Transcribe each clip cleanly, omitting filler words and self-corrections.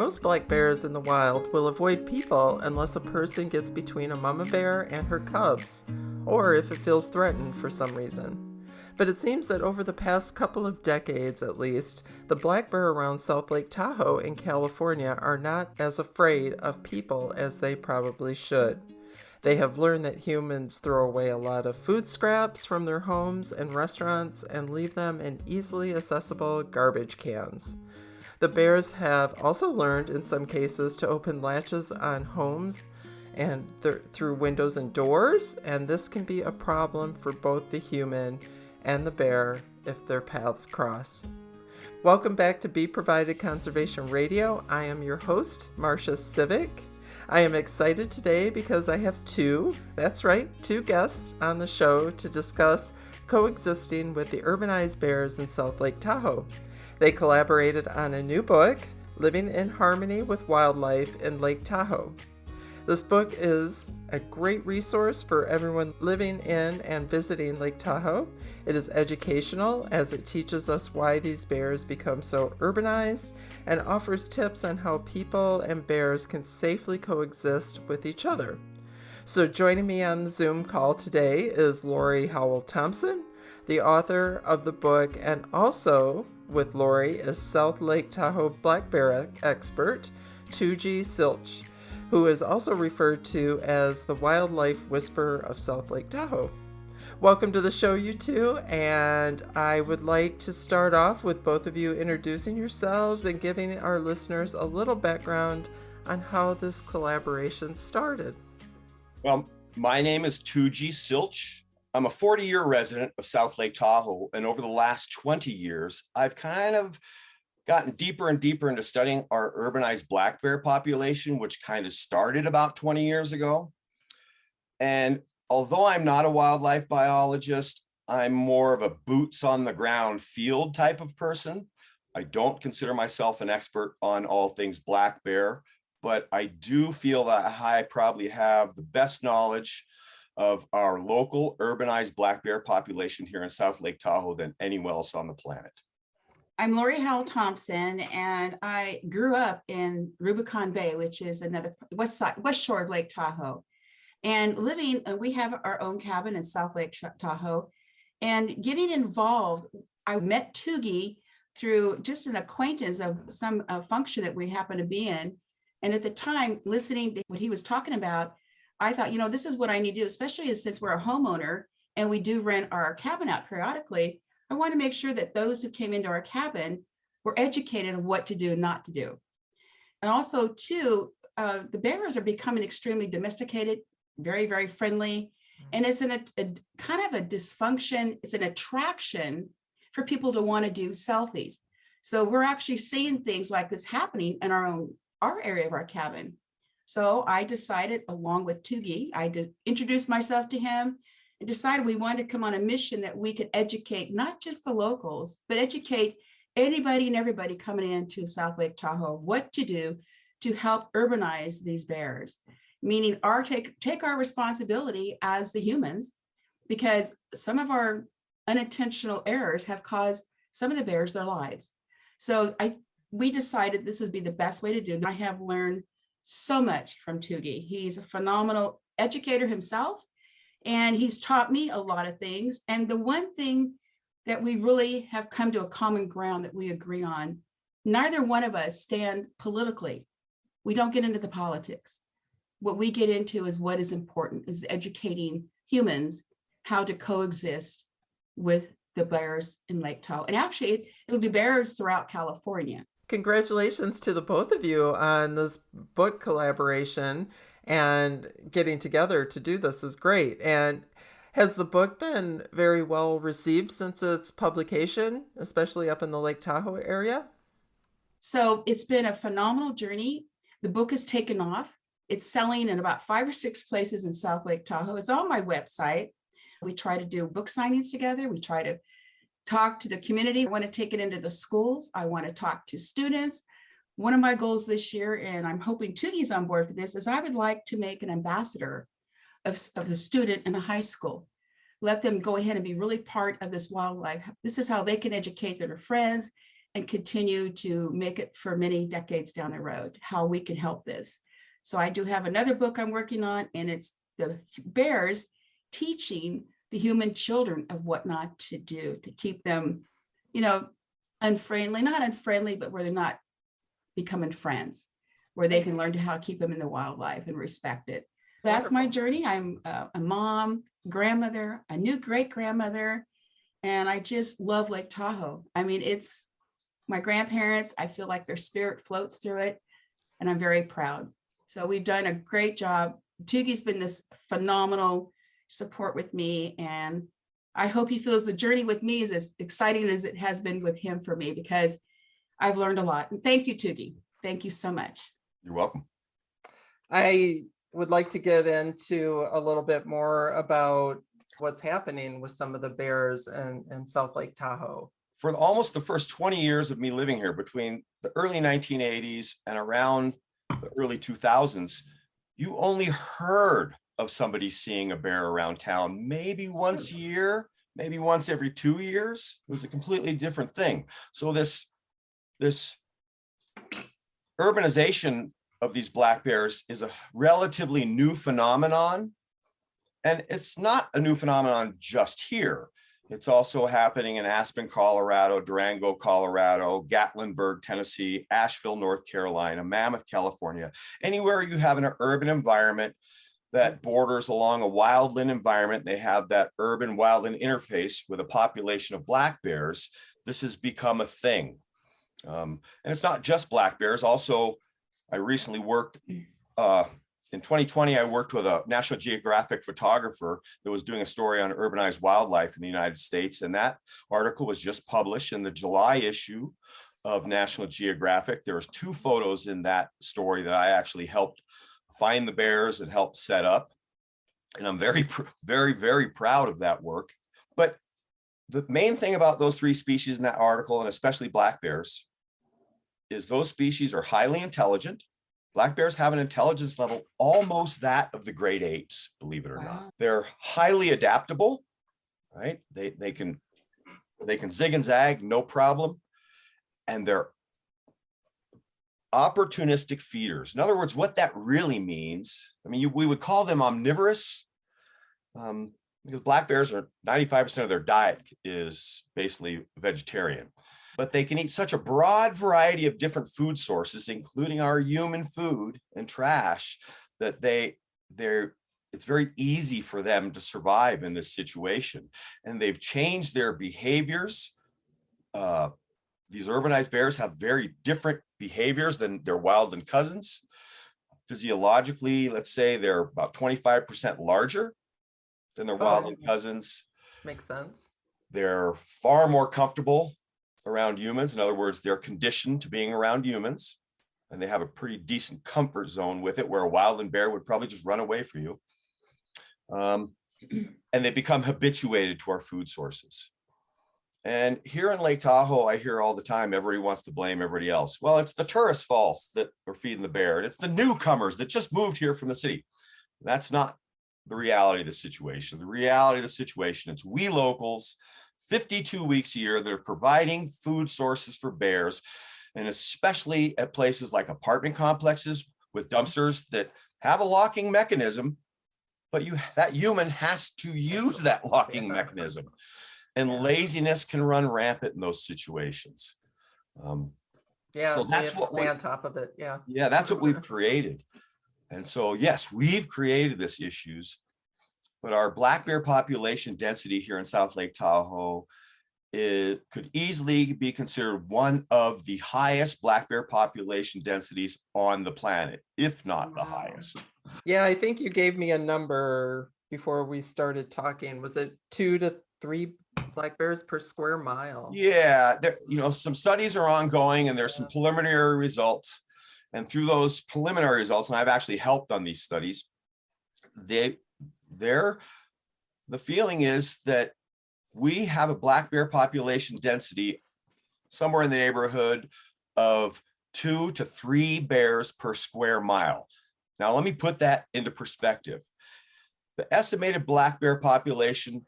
most black bears in the wild will avoid people unless a person gets between a mama bear and her cubs, or if it feels threatened for some reason. But it seems that over the past couple of decades at least, the black bear around South Lake Tahoe in California are not as afraid of people as they probably should. They have learned that humans throw away a lot of food scraps from their homes and restaurants and leave them in easily accessible garbage cans. The bears have also learned in some cases to open latches on homes and through windows and doors, and this can be a problem for both the human and the bear if their paths cross. Welcome back to Bee Provided Conservation Radio. I am your host, Marcia Civic. I am excited today because I have two guests on the show to discuss coexisting with the urbanized bears in South Lake Tahoe. They collaborated on a new book, Living in Harmony with Wildlife in Lake Tahoe. This book is a great resource for everyone living in and visiting Lake Tahoe. It is educational as it teaches us why these bears become so urbanized and offers tips on how people and bears can safely coexist with each other. So joining me on the Zoom call today is Lori Howell Thompson, the author of the book, and also with Lori is South Lake Tahoe black bear expert Toogee Sielsch, who is also referred to as the wildlife whisperer of South Lake Tahoe. Welcome to the show, you two, and I would like to start off with both of you introducing yourselves and giving our listeners a little background on how this collaboration started. Well, my name is Toogee Sielsch. I'm a 40-year resident of South Lake Tahoe, and over the last 20 years, I've kind of gotten deeper and deeper into studying our urbanized black bear population, which kind of started about 20 years ago. And although I'm not a wildlife biologist, I'm more of a boots on the ground field type of person. I don't consider myself an expert on all things black bear, but I do feel that I probably have the best knowledge of our local urbanized black bear population here in South Lake Tahoe than anyone else on the planet. I'm Lori Howell Thompson, and I grew up in Rubicon Bay, which is another west shore of Lake Tahoe. And we have our own cabin in South Lake Tahoe. And getting involved, I met Toogee through just an acquaintance of some function that we happened to be in. And at the time, listening to what he was talking about, I thought, this is what I need to do, especially since we're a homeowner and we do rent our cabin out periodically. I want to make sure that those who came into our cabin were educated on what to do and not to do. And also, too, the bears are becoming extremely domesticated, very, very friendly. And it's a kind of a dysfunction. It's an attraction for people to want to do selfies. So we're actually seeing things like this happening in our area of our cabin. So I decided, along with Toogee, I did introduce myself to him and decided we wanted to come on a mission that we could educate not just the locals, but educate anybody and everybody coming into South Lake Tahoe what to do to help urbanize these bears, meaning take our responsibility as the humans, because some of our unintentional errors have caused some of the bears their lives. So we decided this would be the best way to do it. I have learned so much from Toogee. He's a phenomenal educator himself, and he's taught me a lot of things. And the one thing that we really have come to a common ground that we agree on, neither one of us stand politically. We don't get into the politics. What we get into is what is important, is educating humans how to coexist with the bears in Lake Tahoe. And actually, it'll be bears throughout California. Congratulations to the both of you on this book collaboration, and getting together to do this is great. And has the book been very well received since its publication, especially up in the Lake Tahoe area? So it's been a phenomenal journey. The book has taken off. It's selling in about 5 or 6 places in South Lake Tahoe. It's on my website. We try to do book signings together. We try to talk to the community. I want to take it into the schools. I want to talk to students. One of my goals this year, and I'm hoping Toogee's on board for this, is I would like to make an ambassador of a student in a high school. Let them go ahead and be really part of this wildlife. This is how they can educate their friends and continue to make it for many decades down the road, how we can help this. So I do have another book I'm working on, and it's the bears teaching the human children of what not to do to keep them, unfriendly, not unfriendly, but where they're not becoming friends, where they can learn how to keep them in the wildlife and respect it. That's my journey. I'm a mom, grandmother, a new great grandmother, and I just love Lake Tahoe. I mean, it's my grandparents. I feel like their spirit floats through it, and I'm very proud. So we've done a great job. Toogee's been this phenomenal support with me, and I hope he feels the journey with me is as exciting as it has been with him for me, because I've learned a lot. And thank you, Toogee. Thank you so much. You're welcome. I would like to get into a little bit more about what's happening with some of the bears in South Lake Tahoe. For almost the first 20 years of me living here, between the early 1980s and around the early 2000s, you only heard of somebody seeing a bear around town, maybe once a year, maybe once every 2 years. It was a completely different thing. So this urbanization of these black bears is a relatively new phenomenon. And it's not a new phenomenon just here. It's also happening in Aspen, Colorado, Durango, Colorado, Gatlinburg, Tennessee, Asheville, North Carolina, Mammoth, California. Anywhere you have an urban environment that borders along a wildland environment, they have that urban wildland interface with a population of black bears. This has become a thing. And it's not just black bears. Also, I recently worked, in 2020, I worked with a National Geographic photographer that was doing a story on urbanized wildlife in the United States. And that article was just published in the July issue of National Geographic. There was 2 photos in that story that I actually helped find the bears and helped set up. And I'm very, very, very proud of that work. But the main thing about those 3 species in that article, and especially black bears, is those species are highly intelligent. Black bears have an intelligence level almost that of the great apes, believe it or not. They're highly adaptable, right? They can zig and zag, no problem. And they're opportunistic feeders. In other words, what that really means, I mean, we would call them omnivorous, because black bears are 95% of their diet is basically vegetarian. But they can eat such a broad variety of different food sources, including our human food and trash, that it's very easy for them to survive in this situation. And they've changed their behaviors. These urbanized bears have very different behaviors than their wildland cousins. Physiologically, let's say they're about 25% larger than their wildland cousins. Makes sense. They're far more comfortable around humans. In other words, they're conditioned to being around humans, and they have a pretty decent comfort zone with it, where a wildland bear would probably just run away from you. And they become habituated to our food sources. And here in Lake Tahoe, I hear all the time, everybody wants to blame everybody else. Well, it's the tourist faults that are feeding the bear, and it's the newcomers that just moved here from the city. That's not the reality of the situation. The reality of the situation, it's we locals, 52 weeks a year, that are providing food sources for bears, and especially at places like apartment complexes with dumpsters that have a locking mechanism, but that human has to use that locking mechanism. And laziness can run rampant in those situations. So that's what stay on top of it. Yeah, that's what we've created. And so, yes, we've created this issues, but our black bear population density here in South Lake Tahoe, it could easily be considered one of the highest black bear population densities on the planet, if not the highest. Yeah, I think you gave me a number before we started talking. Was it 2 to 3 black bears per square mile? Yeah, some studies are ongoing, and there's some preliminary results. And through those preliminary results, and I've actually helped on these studies, the feeling is that we have a black bear population density somewhere in the neighborhood of 2 to 3 bears per square mile. Now, let me put that into perspective. The estimated black bear population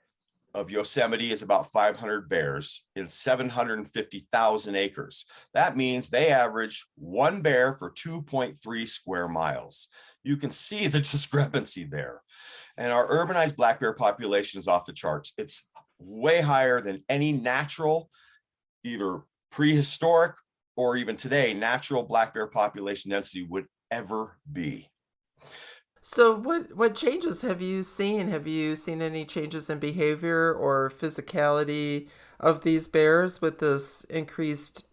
of Yosemite is about 500 bears in 750,000 acres. That means they average one bear for 2.3 square miles. You can see the discrepancy there. And our urbanized black bear population is off the charts. It's way higher than any natural, either prehistoric or even today, natural black bear population density would ever be. So what changes have you seen? Have you seen any changes in behavior or physicality of these bears with this increased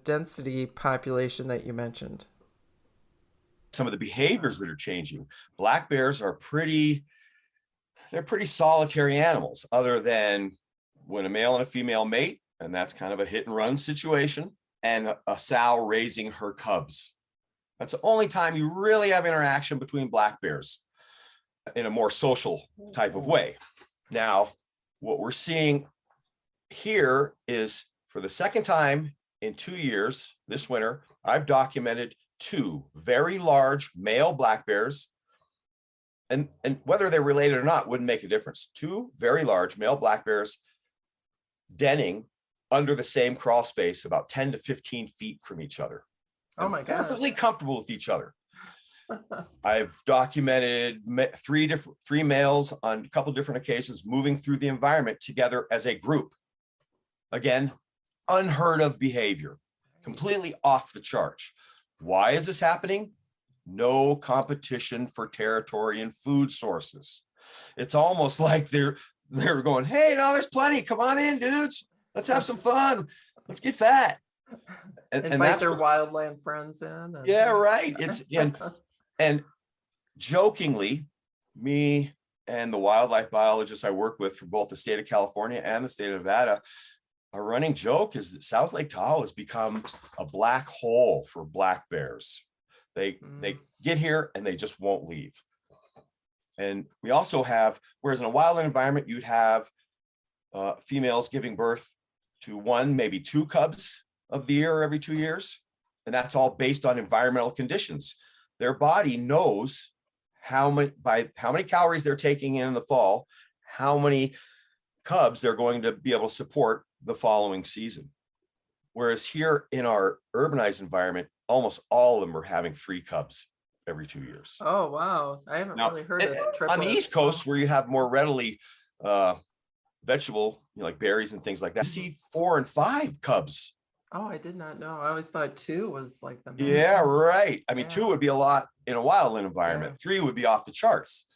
density population that you mentioned? Some of the behaviors that are changing. Black bears are they're pretty solitary animals, other than when a male and a female mate, and that's kind of a hit and run situation, and a sow raising her cubs. That's the only time you really have interaction between black bears in a more social type of way. Now, what we're seeing here is, for the second time in 2 years, this winter, I've documented 2 very large male black bears, and whether they're related or not wouldn't make a difference. 2 very large male black bears denning under the same crawl space, about 10 to 15 feet from each other. Oh my God. Perfectly comfortable with each other. I've documented 3 males on a couple different occasions moving through the environment together as a group. Again, unheard of behavior, completely off the charts. Why is this happening? No competition for territory and food sources. It's almost like they're going, hey, no, there's plenty. Come on in, dudes. Let's have some fun. Let's get fat. And invite their wildland friends in. Yeah, right. It's and jokingly, me and the wildlife biologists I work with from both the state of California and the state of Nevada, our running joke is that South Lake Tahoe has become a black hole for black bears. They get here and they just won't leave. And we also have, whereas in a wildland environment, you'd have females giving birth to 1, maybe 2 cubs of the year every 2 years. And that's all based on environmental conditions. Their body knows how many calories they're taking in the fall, how many cubs they're going to be able to support the following season. Whereas here in our urbanized environment, almost all of them are having 3 cubs every 2 years. Oh, wow. I haven't really heard of triplets. On the East Coast, where you have more readily vegetable, like berries and things like that, you see 4 and 5 cubs. Oh, I did not know. I always thought 2 was like the minimum. Yeah, right. I mean, 2 would be a lot in a wildland environment. Yeah. 3 would be off the charts.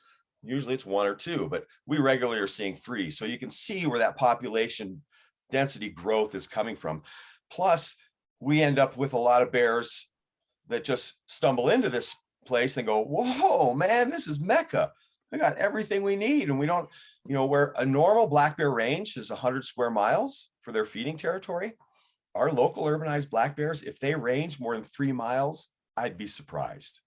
Usually it's 1 or 2, but we regularly are seeing 3. So you can see where that population density growth is coming from. Plus, we end up with a lot of bears that just stumble into this place and go, whoa, man, this is Mecca. We got everything we need. And we don't, where a normal black bear range is 100 square miles for their feeding territory. Our local urbanized black bears, if they range more than 3 miles, I'd be surprised.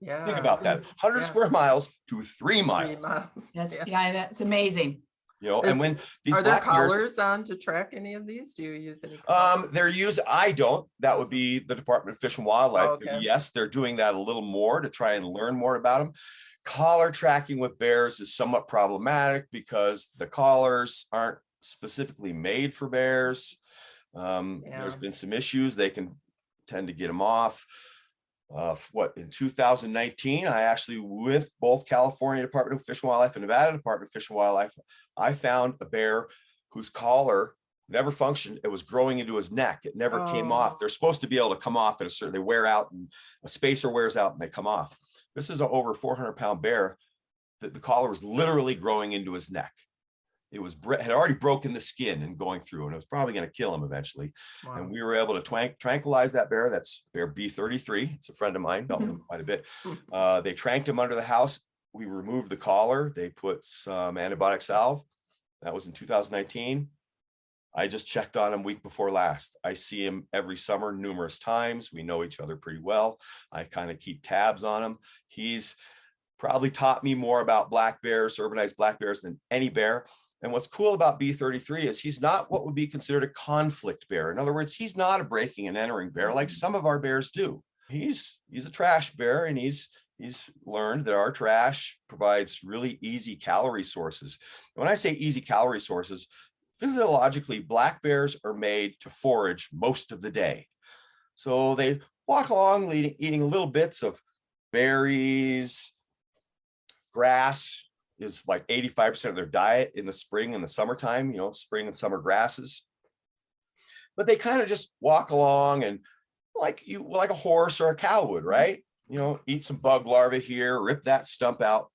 Yeah. Think about that. 100 square miles to 3 miles. 3 miles. That's amazing. And when these are there collars on to track any of these? Do you use any? They're used. I don't. That would be the Department of Fish and Wildlife. Oh, okay. Yes, they're doing that a little more to try and learn more about them. Collar tracking with bears is somewhat problematic because the collars aren't specifically made for bears. There's been some issues. They can tend to get them off. In 2019, I actually, with both California Department of Fish and Wildlife and Nevada Department of Fish and Wildlife, I found a bear whose collar never functioned. It was growing into his neck. It never came off. They're supposed to be able to come off at they wear out, and a spacer wears out and they come off. This is an over 400-pound bear that the collar was literally growing into his neck. It had already broken the skin and going through, and it was probably going to kill him eventually. Wow. And we were able to tranquilize that bear. That's bear B33. It's a friend of mine, helped him quite a bit. They tranked him under the house. We removed the collar. They put some antibiotic salve. That was in 2019. I just checked on him week before last. I see him every summer numerous times. We know each other pretty well. I kind of keep tabs on him. He's probably taught me more about black bears, urbanized black bears, than any bear. And what's cool about B33 is he's not what would be considered a conflict bear. In other words, he's not a breaking and entering bear like some of our bears do. He's a trash bear, and he's he's learned that our trash provides really easy calorie sources. When I say easy calorie sources, physiologically, black bears are made to forage most of the day. So they walk along eating little bits of berries, grass is like 85% of their diet in the spring and the summertime, spring and summer grasses. But they kind of just walk along and like a horse or a cow would, right? Eat some bug larvae here, rip that stump out.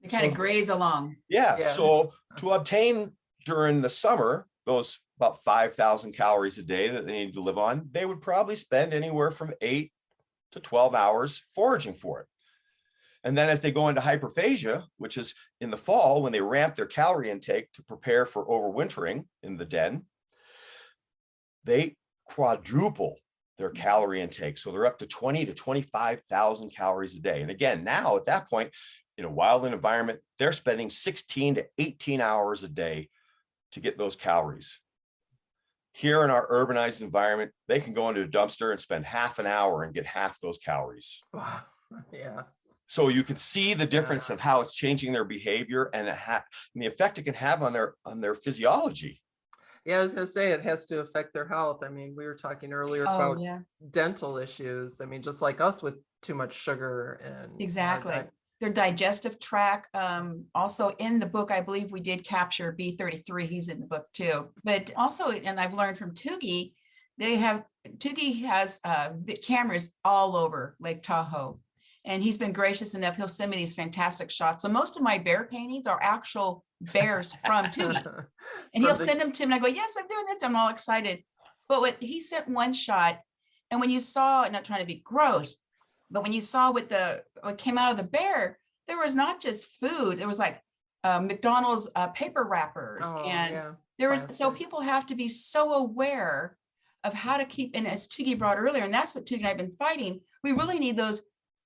They kind of graze along. Yeah. So to obtain during the summer, those about 5,000 calories a day that they need to live on, they would probably spend anywhere from 8 to 12 hours foraging for it. And then as they go into hyperphagia, which is in the fall when they ramp their calorie intake to prepare for overwintering in the den, they quadruple their calorie intake. So they're up to 20 to 25,000 calories a day. And again, now at that point, in a wildland environment, they're spending 16 to 18 hours a day to get those calories. Here in our urbanized environment, they can go into a dumpster and spend half an hour and get half those calories. Wow. Yeah. So you can see the difference of how it's changing their behavior and the effect it can have on their physiology. Yeah, I was going to say it has to affect their health. I mean, we were talking earlier about dental issues. I mean, just like us with too much sugar and exactly. Their digestive tract. Also in the book, I believe we did capture B33. He's in the book too. But also, and I've learned from Toogee, Toogee has cameras all over Lake Tahoe. And he's been gracious enough. He'll send me these fantastic shots. So most of my bear paintings are actual bears from Toogee. And he'll send them to me. And I go, yes, I'm doing this. I'm all excited. But what he sent one shot, and when you saw, not trying to be gross, but when you saw what came out of the bear, there was not just food. There was like McDonald's paper wrappers. There was, so people have to be so aware of how to keep, and as Toogee brought earlier, and that's what Toogee and I have been fighting, we really need those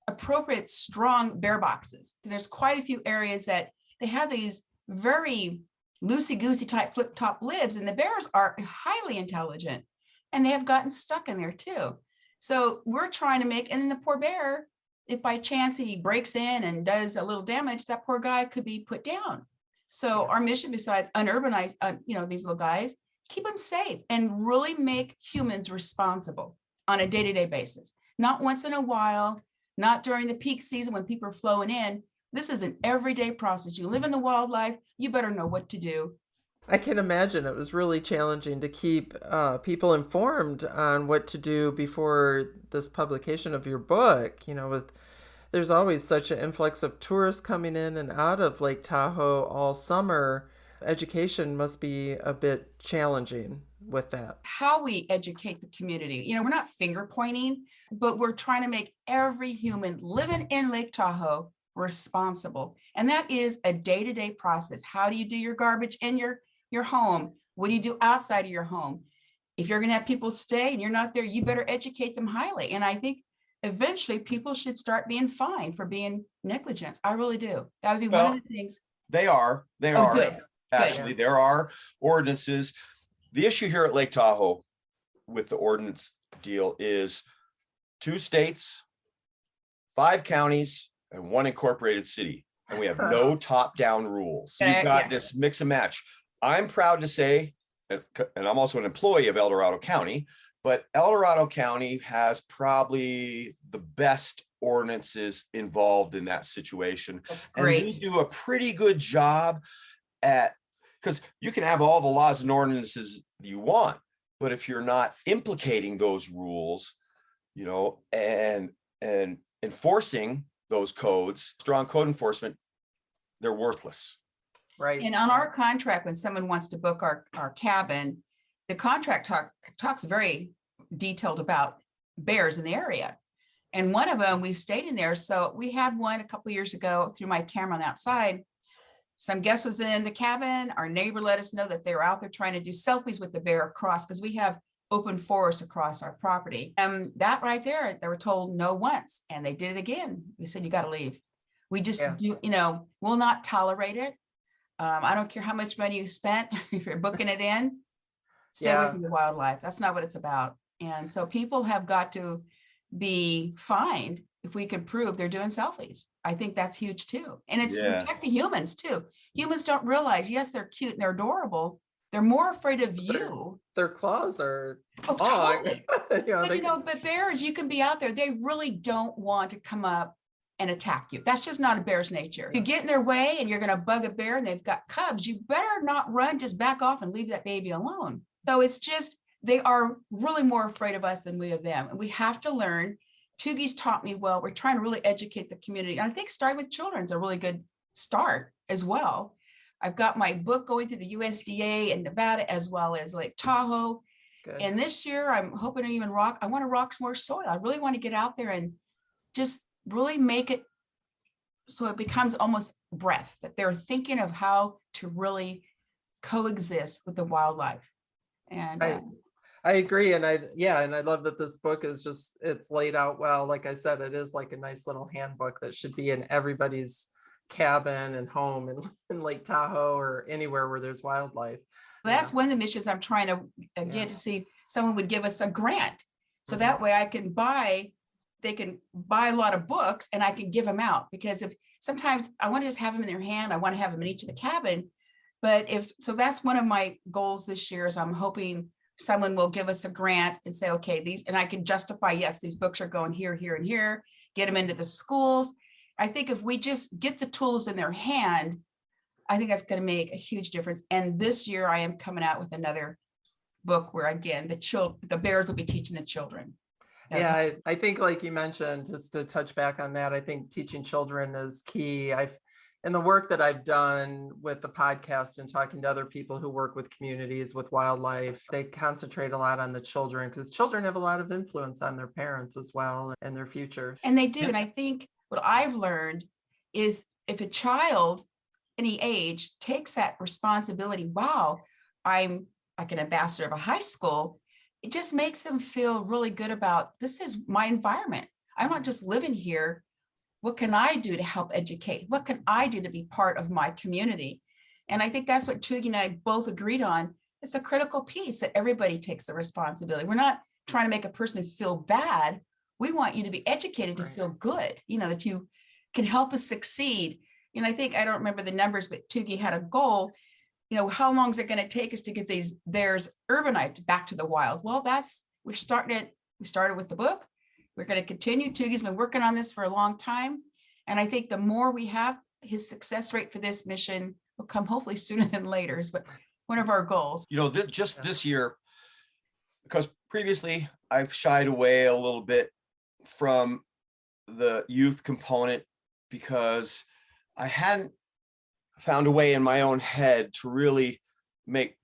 appropriate strong bear boxes. There's quite a few areas that they have these very loosey-goosey type flip top lids, and the bears are highly intelligent and they have gotten stuck in there too. So we're trying to make, and then the poor bear, if by chance he breaks in and does a little damage, that poor guy could be put down. So our mission, besides unurbanize, these little guys, keep them safe and really make humans responsible on a day-to-day basis. Not once in a while, not during the peak season when people are flowing in. This is an everyday process. You live in the wildlife, you better know what to do. I can imagine it was really challenging to keep people informed on what to do before this publication of your book. There's always such an influx of tourists coming in and out of Lake Tahoe all summer. Education must be a bit challenging with that. How we educate the community. We're not finger pointing, but we're trying to make every human living in Lake Tahoe responsible. And that is a day-to-day process. How do you do your garbage in your home? What do you do outside of your home? If you're going to have people stay and you're not there, you better educate them highly. And I think eventually people should start being fined for being negligent. I really do. That would be one of the things. They are. Good. Actually, there are ordinances. The issue here at Lake Tahoe with the ordinance deal is 2 states, 5 counties, and 1 incorporated city. And we have no top-down rules. You've got this mix and match. I'm proud to say, and I'm also an employee of El Dorado County, but El Dorado County has probably the best ordinances involved in that situation. That's great. And we do a pretty good job because you can have all the laws and ordinances you want, but if you're not implicating those rules, and enforcing those codes, strong code enforcement, they're worthless. Right. And on our contract, when someone wants to book our cabin, the contract talks very detailed about bears in the area. And one of them, we stayed in there. So we had one a couple of years ago through my camera on the outside. Some guest was in the cabin. Our neighbor let us know that they were out there trying to do selfies with the bear across, because we have open forest across our property. And that right there, they were told no once, and they did it again. They said, you got to leave. We just will not tolerate it. I don't care how much money you spent. If you're booking it in, stay away from the wildlife. That's not what it's about. And so people have got to be fined if we could prove they're doing selfies. I think that's huge too. And it's to protect the humans too. Humans don't realize, yes, they're cute and they're adorable. They're more afraid of you. Their claws are long. Totally. But bears, you can be out there. They really don't want to come up and attack you. That's just not a bear's nature. You get in their way and you're going to bug a bear and they've got cubs. You better not run, just back off and leave that baby alone. So it's just, they are really more afraid of us than we of them. And we have to learn. Toogee's taught me well. We're trying to really educate the community. And I think starting with children is a really good start as well. I've got my book going through the USDA in Nevada, as well as Lake Tahoe. Good. And this year I'm hoping to I want to rock some more soil. I really want to get out there and just really make it so it becomes almost breath, that they're thinking of how to really coexist with the wildlife. And I agree. And I love that this book is it's laid out well. Like I said, it is like a nice little handbook that should be in everybody's cabin and home in Lake Tahoe or anywhere where there's wildlife. That's one of the missions I'm trying to get to see someone would give us a grant. So that way they can buy a lot of books and I can give them out, because if sometimes I want to just have them in their hand, I want to have them in each of the cabin. But so that's one of my goals this year, is I'm hoping someone will give us a grant and say, okay, these, and I can justify, yes, these books are going here, here, and here, get them into the schools. I think if we just get the tools in their hand, I think that's going to make a huge difference. And this year I am coming out with another book where, again, the bears will be teaching the children. Yeah, I think, like you mentioned, just to touch back on that, I think teaching children is key. In the work that I've done with the podcast and talking to other people who work with communities with wildlife, they concentrate a lot on the children, because children have a lot of influence on their parents as well and their future. And they do. And I think what I've learned is, if a child any age takes that responsibility, wow, I'm like an ambassador of a high school, it just makes them feel really good about, this is my environment. I'm not just living here. What can I do to help educate? What can I do to be part of my community? And I think that's what Toogee and I both agreed on. It's a critical piece that everybody takes the responsibility. We're not trying to make a person feel bad. We want you to be educated to feel good, that you can help us succeed. And I think, I don't remember the numbers, but Toogee had a goal, how long is it going to take us to get these bears urbanized back to the wild? Well, we started with the book. We're going to continue. Toogee's been working on this for a long time. And I think the more we have, his success rate for this mission will come hopefully sooner than later, is one of our goals. This year, because previously I've shied away a little bit from the youth component, because I hadn't found a way in my own head to really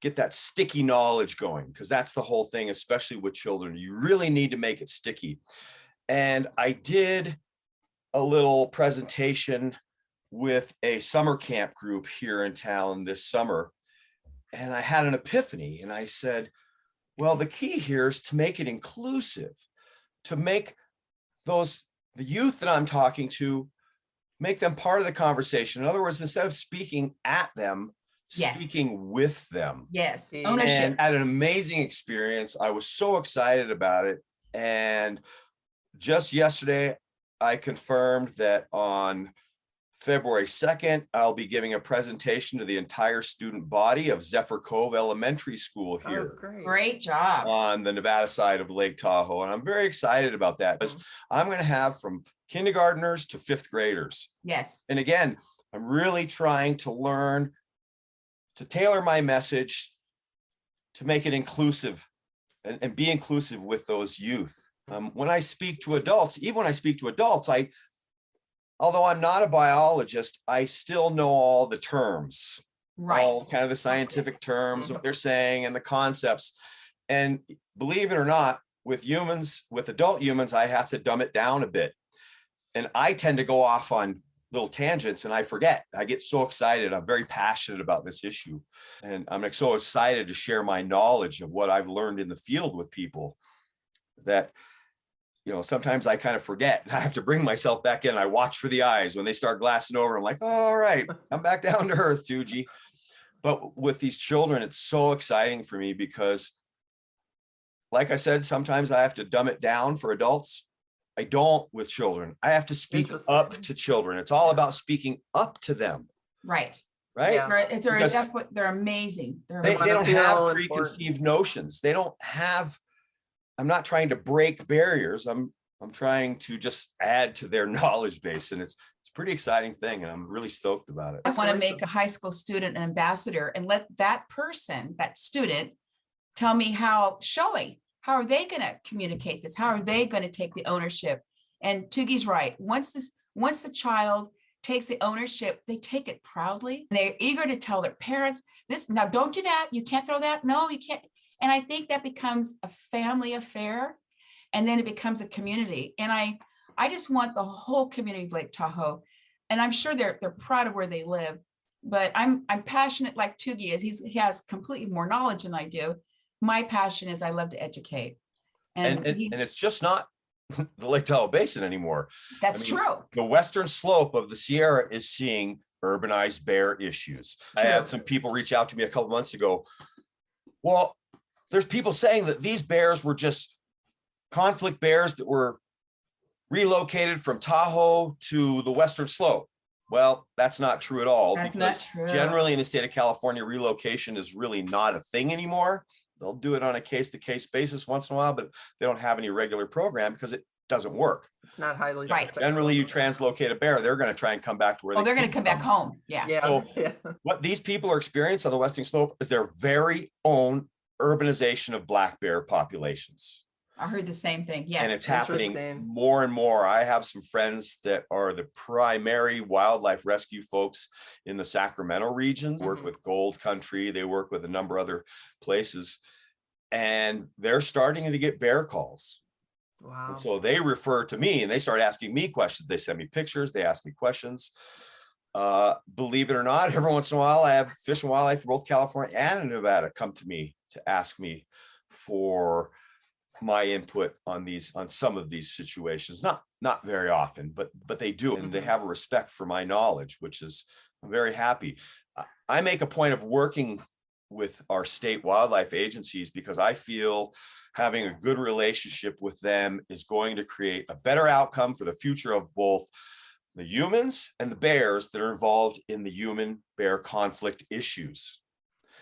get that sticky knowledge going, because that's the whole thing, especially with children. You really need to make it sticky. And I did a little presentation with a summer camp group here in town this summer, and I had an epiphany, and I said, well, the key here is to make it inclusive, to make the youth that I'm talking to, make them part of the conversation. In other words, instead of speaking at them, speaking with them. Yes, ownership. And I had an amazing experience. I was so excited about it. And just yesterday, I confirmed that on February 2nd, I'll be giving a presentation to the entire student body of Zephyr Cove Elementary School here. Oh, great job. On the Nevada side of Lake Tahoe. And I'm very excited about that, because I'm going to have from kindergartners to fifth graders. Yes. And again, I'm really trying to learn to tailor my message to make it inclusive and be inclusive with those youth. When I speak to adults, although I'm not a biologist, I still know all the terms, all kind of the scientific terms, what they're saying and the concepts. And believe it or not, with adult humans, I have to dumb it down a bit. And I tend to go off on little tangents and I forget. I get so excited. I'm very passionate about this issue. And I'm so excited to share my knowledge of what I've learned in the field with people that, sometimes I kind of forget. I have to bring myself back in. I watch for the eyes when they start glassing over. I'm like, oh, all right, I'm back down to earth, Toogee. But with these children, it's so exciting for me because, like I said, sometimes I have to dumb it down for adults. I don't with children. I have to speak Interesting. up to children. It's all about speaking up to them, Right. right? Yeah. Because They're amazing. they wanna don't feel have important. preconceived notions. They don't have, I'm not trying to break barriers. I'm trying to just add to their knowledge base. And it's a pretty exciting thing. And I'm really stoked about it. I want to make a high school student an ambassador and let that person, that student, tell me how are they going to communicate this? How are they going to take the ownership? And Toogee's right. Once the child takes the ownership, they take it proudly. They're eager to tell their parents, now don't do that. You can't throw that. No, you can't. And I think that becomes a family affair. And then it becomes a community. And I just want the whole community of Lake Tahoe. And I'm sure they're proud of where they live. But I'm passionate like Toogee is. He has completely more knowledge than I do. My passion is I love to educate. And it's just not the Lake Tahoe Basin anymore. That's true. The western slope of the Sierra is seeing urbanized bear issues. True. I had some people reach out to me a couple months ago. Well, there's people saying that these bears were just conflict bears that were relocated from Tahoe to the western slope. Well, that's not true at all. That's because not true. generally in the state of California, relocation is really not a thing anymore. They'll do it on a case-to-case basis once in a while, but they don't have any regular program because it doesn't work. It's not highly Right. successful. Generally, you translocate a bear, they're going to try and come back to where They're going to come back home. Yeah. Yeah. So- Yeah. What these people are experiencing on the western slope is their very own urbanization of black bear populations. I heard the same thing. Yes. And it's happening Interesting. more and more. I have some friends that are the primary wildlife rescue folks in the Sacramento region, work Mhm. with Gold Country. They work with a number of other places. And they're starting to get bear calls. Wow. And so they refer to me and they start asking me questions. They send me pictures. They ask me questions. Believe it or not, every once in a while, I have Fish and Wildlife for both California and Nevada come to me to ask me for my input on some of these situations. Not very often, but they do, and they have a respect for my knowledge, which is, I'm very happy. I make a point of working with our state wildlife agencies because I feel having a good relationship with them is going to create a better outcome for the future of both the humans and the bears that are involved in the human bear conflict issues.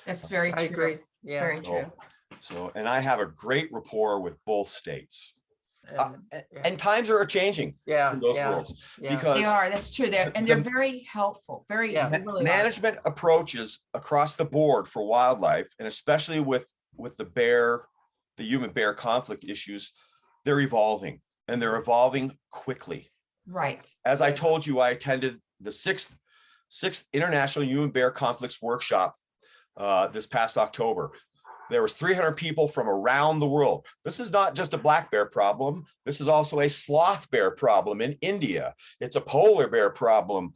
That's very I true. agree. Yeah. Very true. So, and I have a great rapport with both states. And- And times are changing yeah. in those yeah. worlds Yeah. because They are. That's true. They're very helpful. Very, Yeah. they really are. management approaches across the board for wildlife, and especially with the human bear conflict issues, they're evolving and they're evolving quickly. Right. As I Right. told you, I attended the sixth International Human Bear Conflicts Workshop this past October. There was 300 people from around the world. This is not just a black bear problem. This is also a sloth bear problem in India. It's a polar bear problem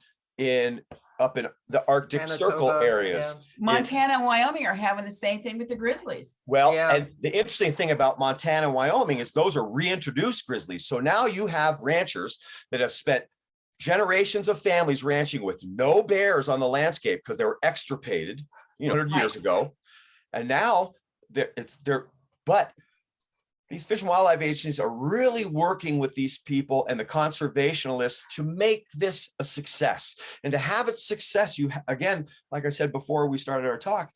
up in the Arctic Circle Manitoba, areas. Montana and Wyoming are having the same thing with the grizzlies. Well, Yeah. and the interesting thing about Montana and Wyoming is those are reintroduced grizzlies. So now you have ranchers that have spent generations of families ranching with no bears on the landscape because they were extirpated, 100 years Right. ago. And now but these fish and wildlife agencies are really working with these people and the conservationists to make this a success. And to have it success, again, like I said before we started our talk,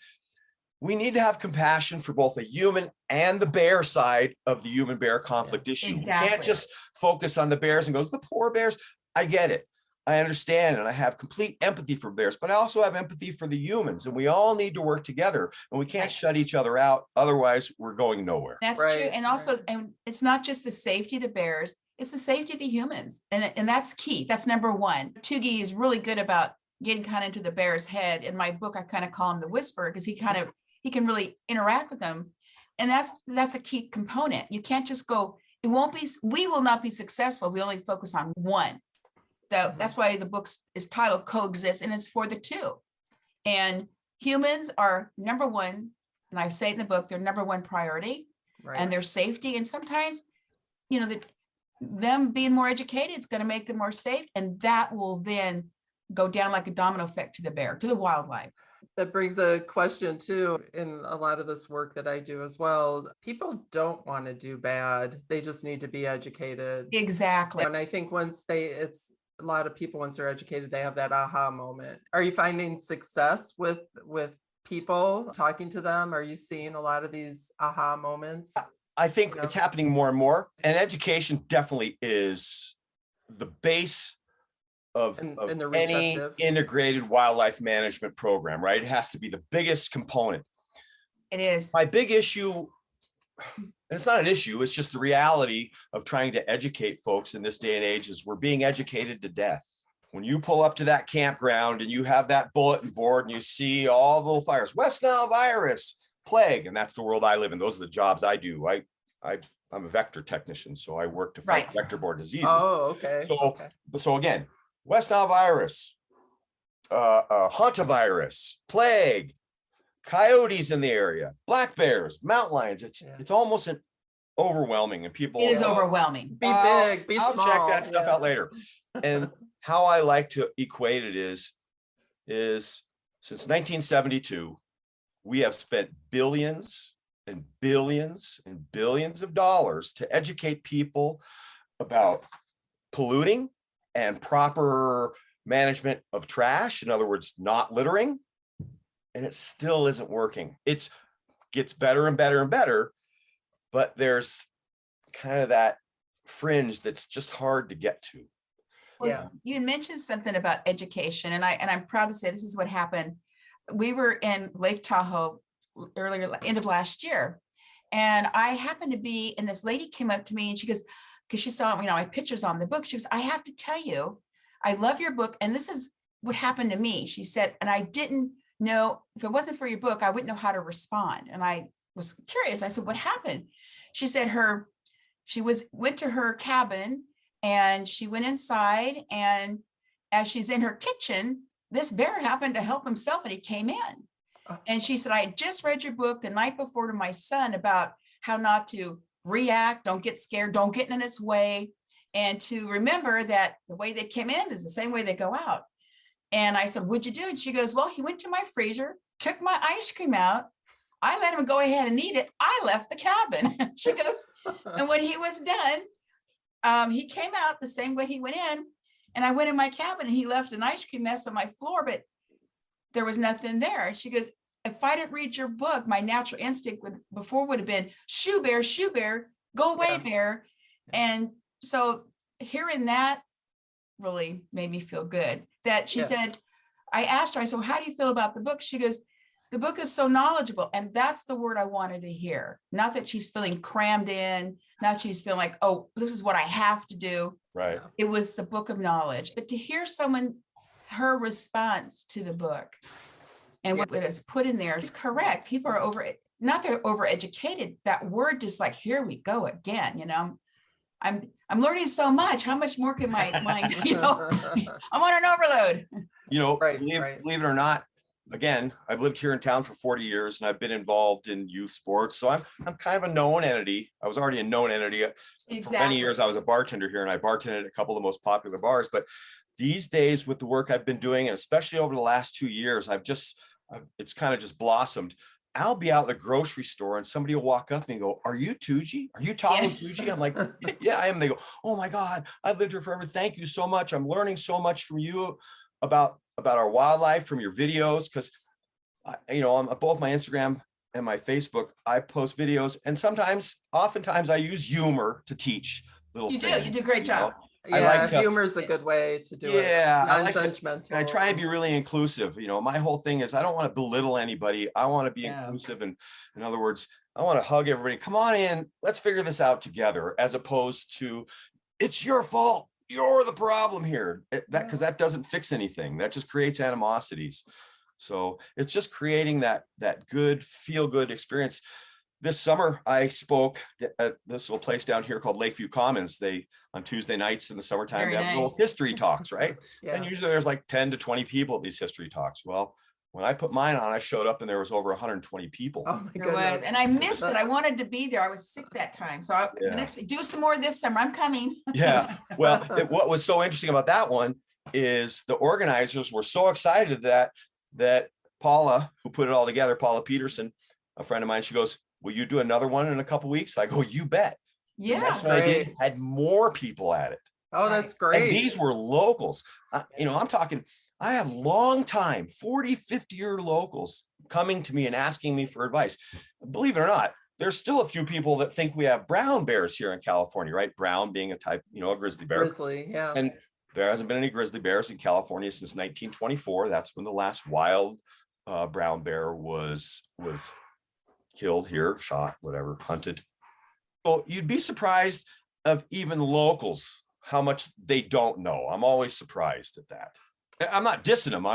we need to have compassion for both the human and the bear side of the human bear conflict issue. We can't Exactly. just focus on the bears and go, the poor bears. I get it. I understand, and I have complete empathy for bears, but I also have empathy for the humans, and we all need to work together, and we can't Right. shut each other out. Otherwise, we're going nowhere. That's Right, true. And also, and it's not just the safety of the bears, it's the safety of the humans. And that's key. That's number one. Toogee is really good about getting kind of into the bear's head. In my book, I kind of call him the whisperer because he can really interact with them. And that's a key component. You can't just go, we will not be successful. We only focus on one. So that's why the book is titled Coexist, and it's for the two. And humans are number one, and I say it in the book, they're number one priority, Right. and their safety. And sometimes, them being more educated is going to make them more safe, and that will then go down like a domino effect to the bear, to the wildlife. That brings a question too in a lot of this work that I do as well. People don't want to do bad. They just need to be educated. Exactly. And I think it's a lot of people, once they're educated, they have that aha moment. Are you finding success with people talking to them? Are you seeing a lot of these aha moments? I think it's happening more and more. And education definitely is the base of any integrated wildlife management program, right? It has to be the biggest component. It is. My big issue, and it's not an issue, it's just the reality of trying to educate folks in this day and age, is we're being educated to death. When you pull up to that campground and you have that bulletin board and you see all the little fires, West Nile virus, plague, and that's the world I live in. Those are the jobs I do. I'm a vector technician, so I work to fight vector-borne diseases. Oh, okay. So again, West Nile virus, hantavirus, plague, coyotes in the area, black bears, mountain lions. It's almost overwhelming, and people. It is overwhelming. Be big, be small. I'll check that stuff out later. And how I like to equate it is since 1972, we have spent billions and billions and billions of dollars to educate people about polluting and proper management of trash. In other words, not littering. And it still isn't working. It gets better and better and better, but there's kind of that fringe that's just hard to get to. Well, you mentioned something about education, and I'm proud to say this is what happened. We were in Lake Tahoe end of last year, and I happened to be, and this lady came up to me and she goes, because she saw, my pictures on the book. She goes, I have to tell you, I love your book. And this is what happened to me. She said, and I didn't know, if it wasn't for your book, I wouldn't know how to respond. And I was curious. I said, what happened? She said went to her cabin and she went inside, and as she's in her kitchen, this bear happened to help himself and he came in. And she said, I had just read your book the night before to my son about how not to react, don't get scared, don't get in its way, and to remember that the way they came in is the same way they go out. And I said, what'd you do? And she goes, well, he went to my freezer, took my ice cream out. I let him go ahead and eat it. I left the cabin. She goes, and when he was done, he came out the same way he went in. And I went in my cabin and he left an ice cream mess on my floor, but there was nothing there. And she goes, if I didn't read your book, my natural instinct would have been shoo bear, go away, bear. And so hearing that really made me feel good. That she said, I asked her, I said, how do you feel about the book? She goes, the book is so knowledgeable. And that's the word I wanted to hear. Not that she's feeling crammed in, not she's feeling like, oh, this is what I have to do. Right. It was the book of knowledge. But to hear her response to the book and what is put in there is correct. People are not they're overeducated. That word just like, here we go again, I'm learning so much. How much more can my mind, I'm on an overload. Believe it or not, again, I've lived here in town for 40 years and I've been involved in youth sports. So I'm kind of a known entity. I was already a known entity. For many years, I was a bartender here and I bartended at a couple of the most popular bars. But these days with the work I've been doing, and especially over the last 2 years, it's kind of just blossomed. I'll be out at the grocery store and somebody will walk up and go, are you Toogee? Are you talking Toogee? I'm like, yeah, I am. They go, oh my God, I've lived here forever. Thank you so much. I'm learning so much from you about our wildlife from your videos. Cause on both my Instagram and my Facebook, I post videos, and oftentimes I use humor to teach little things. You do a great job. Humor is a good way to do it. Yeah, non-judgmental. I try and be really inclusive. My whole thing is I don't want to belittle anybody. I want to be inclusive. And in other words, I want to hug everybody. Come on in. Let's figure this out together, as opposed to it's your fault. You're the problem here. Because that doesn't fix anything. That just creates animosities. So it's just creating that good, feel good experience. This summer, I spoke at this little place down here called Lakeview Commons. On Tuesday nights in the summertime, they have little history talks, right? And usually there's like 10 to 20 people at these history talks. Well, when I put mine on, I showed up and there was over 120 people. Oh my goodness. There was, and I missed it. I wanted to be there. I was sick that time. So I'm going to do some more this summer. I'm coming. Yeah. Well, what was so interesting about that one is the organizers were so excited that Paula, who put it all together, Paula Peterson, a friend of mine, she goes, will you do another one in a couple of weeks? I go, you bet. The Yeah. next one I did Great. had more people at it. Oh, that's And great. these were locals. I'm talking, I have long time, 40, 50-year locals coming to me and asking me for advice. Believe it or not, there's still a few people that think we have brown bears here in California, right? Brown being a type, a grizzly bear. Grizzly, yeah. And there hasn't been any grizzly bears in California since 1924. That's when the last wild brown bear was killed here, shot, whatever, hunted. So you'd be surprised of even locals how much they don't know. I'm always surprised at that. I'm not dissing them.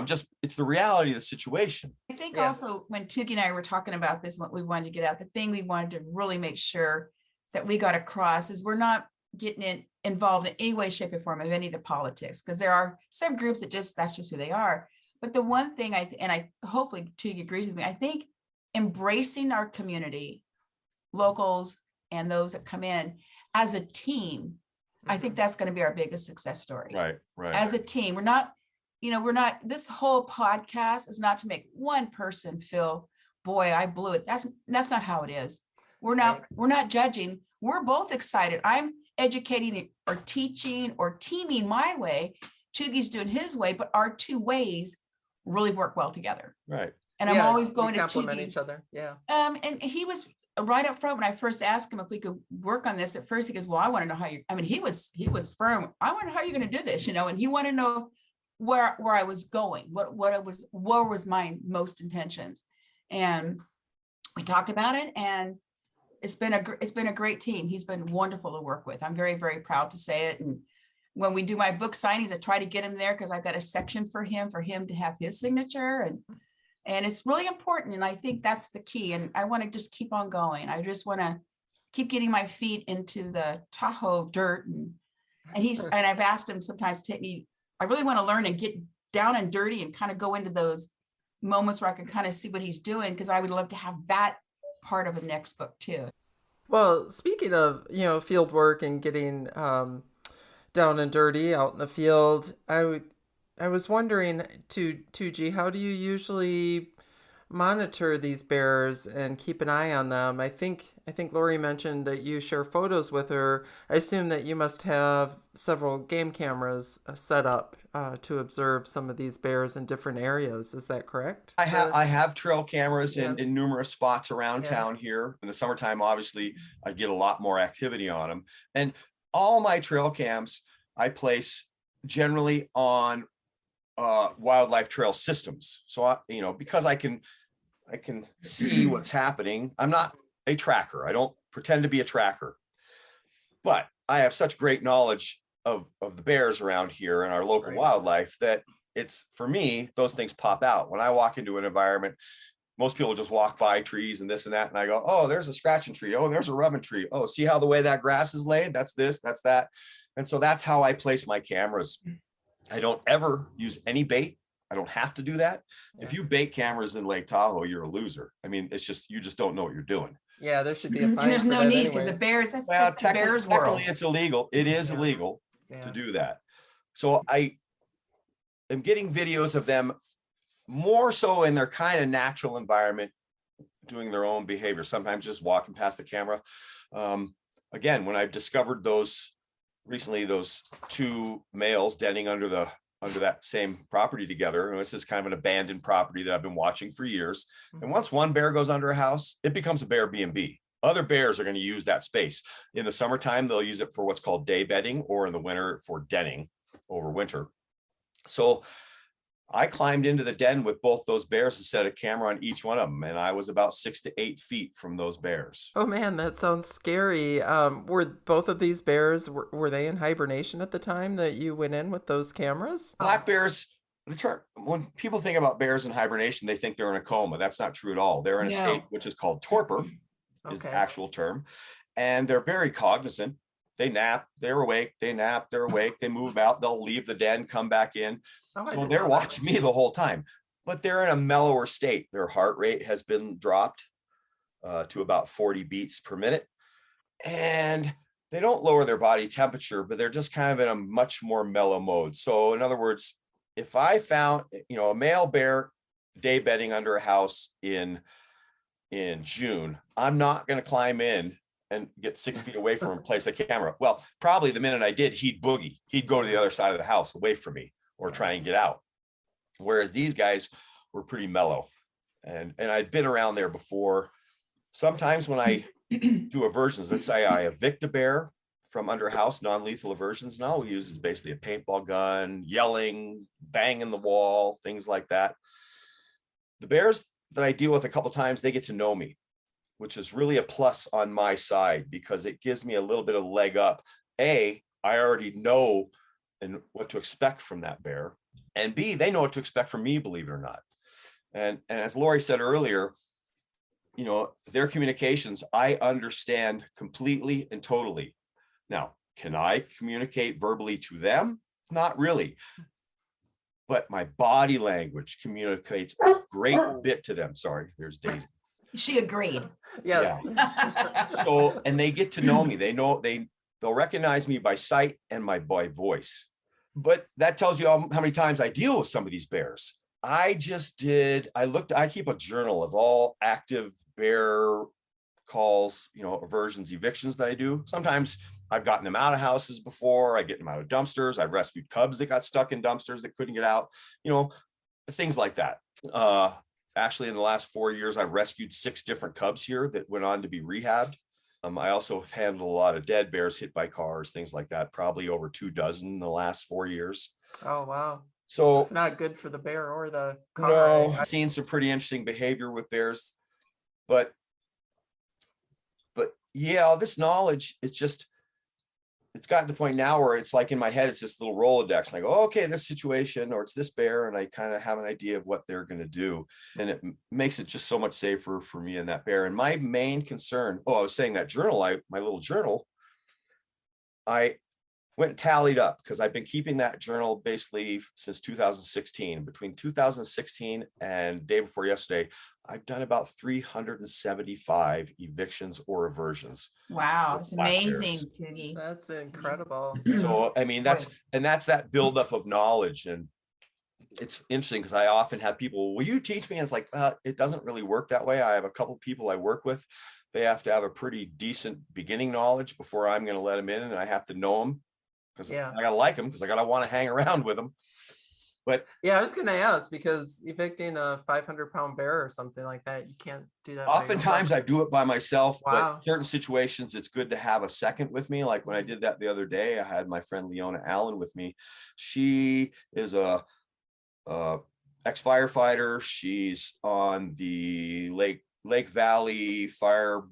It's the reality of the situation. I think Yeah. also when Toogee and I were talking about this, what we wanted to get out, the thing we wanted to really make sure that we got across is we're not getting involved in any way, shape, or form of any of the politics, because there are some groups that that's just who they are. But the one thing I hopefully Toogee agrees with me, I think embracing our community, locals, and those that come in as a team, I think that's going to be our biggest success story. Right. As a team, we're not, this whole podcast is not to make one person feel, boy, I blew it. That's not how it is. We're not judging. We're both excited. I'm educating or teaching or teaming my way. Toogee's doing his way, but our two ways really work well together. Right. And I'm always going to complement Toogee. each other. Yeah. And he was right up front when I first asked him if we could work on this. At first, he goes, "Well, I want to know how you." I mean, he was firm. I want to know how you're going to do this, and he wanted to know where I was going, what was my most intentions, and we talked about it, and it's been a great team. He's been wonderful to work with. I'm very, very proud to say it. And when we do my book signings, I try to get him there because I've got a section for him to have his signature, and it's really important. And I think that's the key. And I want to just keep on going. I just want to keep getting my feet into the Tahoe dirt. And I've asked him sometimes to take me, I really want to learn and get down and dirty and kind of go into those moments where I can kind of see what he's doing, because I would love to have that part of the next book too. Well, speaking of, field work and getting down and dirty out in the field, I was wondering, Toogee, how do you usually monitor these bears and keep an eye on them? I think Lori mentioned that you share photos with her. I assume that you must have several game cameras set up to observe some of these bears in different areas. Is that correct? I have trail cameras in numerous spots around town here. In the summertime, obviously, I get a lot more activity on them. And all my trail cams I place generally on wildlife trail systems. So because I can see what's happening. I'm not a tracker. I don't pretend to be a tracker, but I have such great knowledge of the bears around here and our local wildlife that it's, for me, those things pop out. When I walk into an environment, most people just walk by trees and this and that, and I go, oh, there's a scratching tree. Oh, there's a rubbing tree. Oh, see how the way that grass is laid? That's this, that's that. And so that's how I place my cameras. I don't ever use any bait. I don't have to do that. Yeah. If you bait cameras in Lake Tahoe, you're a loser. I mean, you just don't know what you're doing. Yeah, there should be a fine. And there's no need, because the bears, that's the bears world. Technically, it's illegal. It is illegal to do that. So I am getting videos of them more so in their kind of natural environment, doing their own behavior, sometimes just walking past the camera. Again, when I've discovered those two males denning under that same property together. And this is kind of an abandoned property that I've been watching for years. And once one bear goes under a house, it becomes a bear B&B. Other bears are going to use that space. In the summertime, they'll use it for what's called day bedding, or in the winter for denning over winter. So I climbed into the den with both those bears and set a camera on each one of them. And I was about 6 to 8 feet from those bears. Oh man, that sounds scary. Were both of these bears, were they in hibernation at the time that you went in with those cameras? Black bears, when people think about bears in hibernation, they think they're in a coma. That's not true at all. They're in a state which is called torpor, is the actual term. And they're very cognizant. They nap, they're awake, they nap, they're awake, they move out, they'll leave the den, come back in. So they're watching me the whole time, but they're in a mellower state. Their heart rate has been dropped to about 40 beats per minute. And they don't lower their body temperature, but they're just kind of in a much more mellow mode. So in other words, if I found, a male bear day bedding under a house in June, I'm not going to climb in and get 6 feet away from him and place the camera. Well, probably the minute I did, he'd boogie. He'd go to the other side of the house away from me or try and get out. Whereas these guys were pretty mellow. And I'd been around there before. Sometimes when I do aversions, let's say I evict a bear from under house, non-lethal aversions, and all we use is basically a paintball gun, yelling, banging the wall, things like that. The bears that I deal with a couple of times, they get to know me, which is really a plus on my side because it gives me a little bit of leg up. A, I already know and what to expect from that bear. And B, they know what to expect from me, believe it or not. And as Lori said earlier, you know, their communications, I understand completely and totally. Now, can I communicate verbally to them? Not really. But my body language communicates a great bit to them. Sorry, there's Daisy. She agreed. Yes. Yeah. So, and they get to know me. They know they'll recognize me by sight and by voice. But that tells you how many times I deal with some of these bears. I keep a journal of all active bear calls, you know, aversions, evictions that I do. Sometimes I've gotten them out of houses before. I get them out of dumpsters. I've rescued cubs that got stuck in dumpsters that couldn't get out, you know, things like that. Actually, in the last 4 years, I've rescued 6 different cubs here that went on to be rehabbed. I also have handled a lot of dead bears hit by cars, things like that, probably over 24 in the last 4 years. Oh, wow. So it's not good for the bear or the car. No, I've seen some pretty interesting behavior with bears, but yeah, this knowledge, it's gotten to the point now where it's like in my head, it's this little Rolodex. And I go, okay, this situation, or it's this bear. And I kind of have an idea of what they're going to do. And it makes it just so much safer for me and that bear. And my main concern, I was saying that journal, my little journal, I went and tallied up because I've been keeping that journal basically since 2016. Between 2016 and day before yesterday, I've done about 375 evictions or aversions. Wow, it's amazing, Toogee. That's incredible. So, I mean, that's that buildup of knowledge. And it's interesting because I often have people, will you teach me? And it's like, it doesn't really work that way. I have a couple of people I work with. They have to have a pretty decent beginning knowledge before I'm going to let them in, and I have to know them because I got to like them because I got to want to hang around with them. But yeah, I was going to ask, because evicting a 500-pound bear or something like that, you can't do that. Oftentimes I do it by myself. Wow. But certain situations, it's good to have a second with me. Like when I did that the other day, I had my friend Leona Allen with me. She is a ex-firefighter. She's on the Lake Valley Fire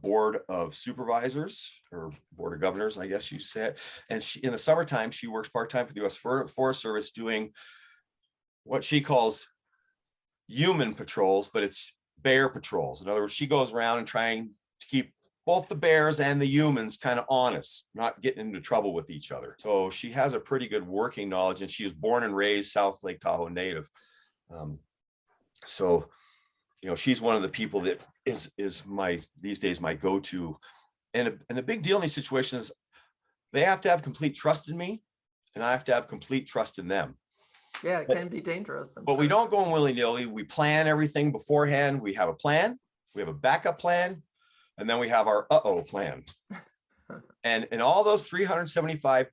Board of Supervisors, or Board of Governors, I guess you said. And she, in the summertime, she works part-time for the U.S. Forest Service doing what she calls human patrols, but it's bear patrols. In other words, she goes around and trying to keep both the bears and the humans kind of honest, not getting into trouble with each other. So she has a pretty good working knowledge, and she was born and raised South Lake Tahoe native. So you know, she's one of the people that is these days my go-to. And a big deal in these situations, they have to have complete trust in me, and I have to have complete trust in them. Yeah, it can be dangerous. But we don't go in willy-nilly. We plan everything beforehand. We have a plan, we have a backup plan, and then we have our plan. And in all those 375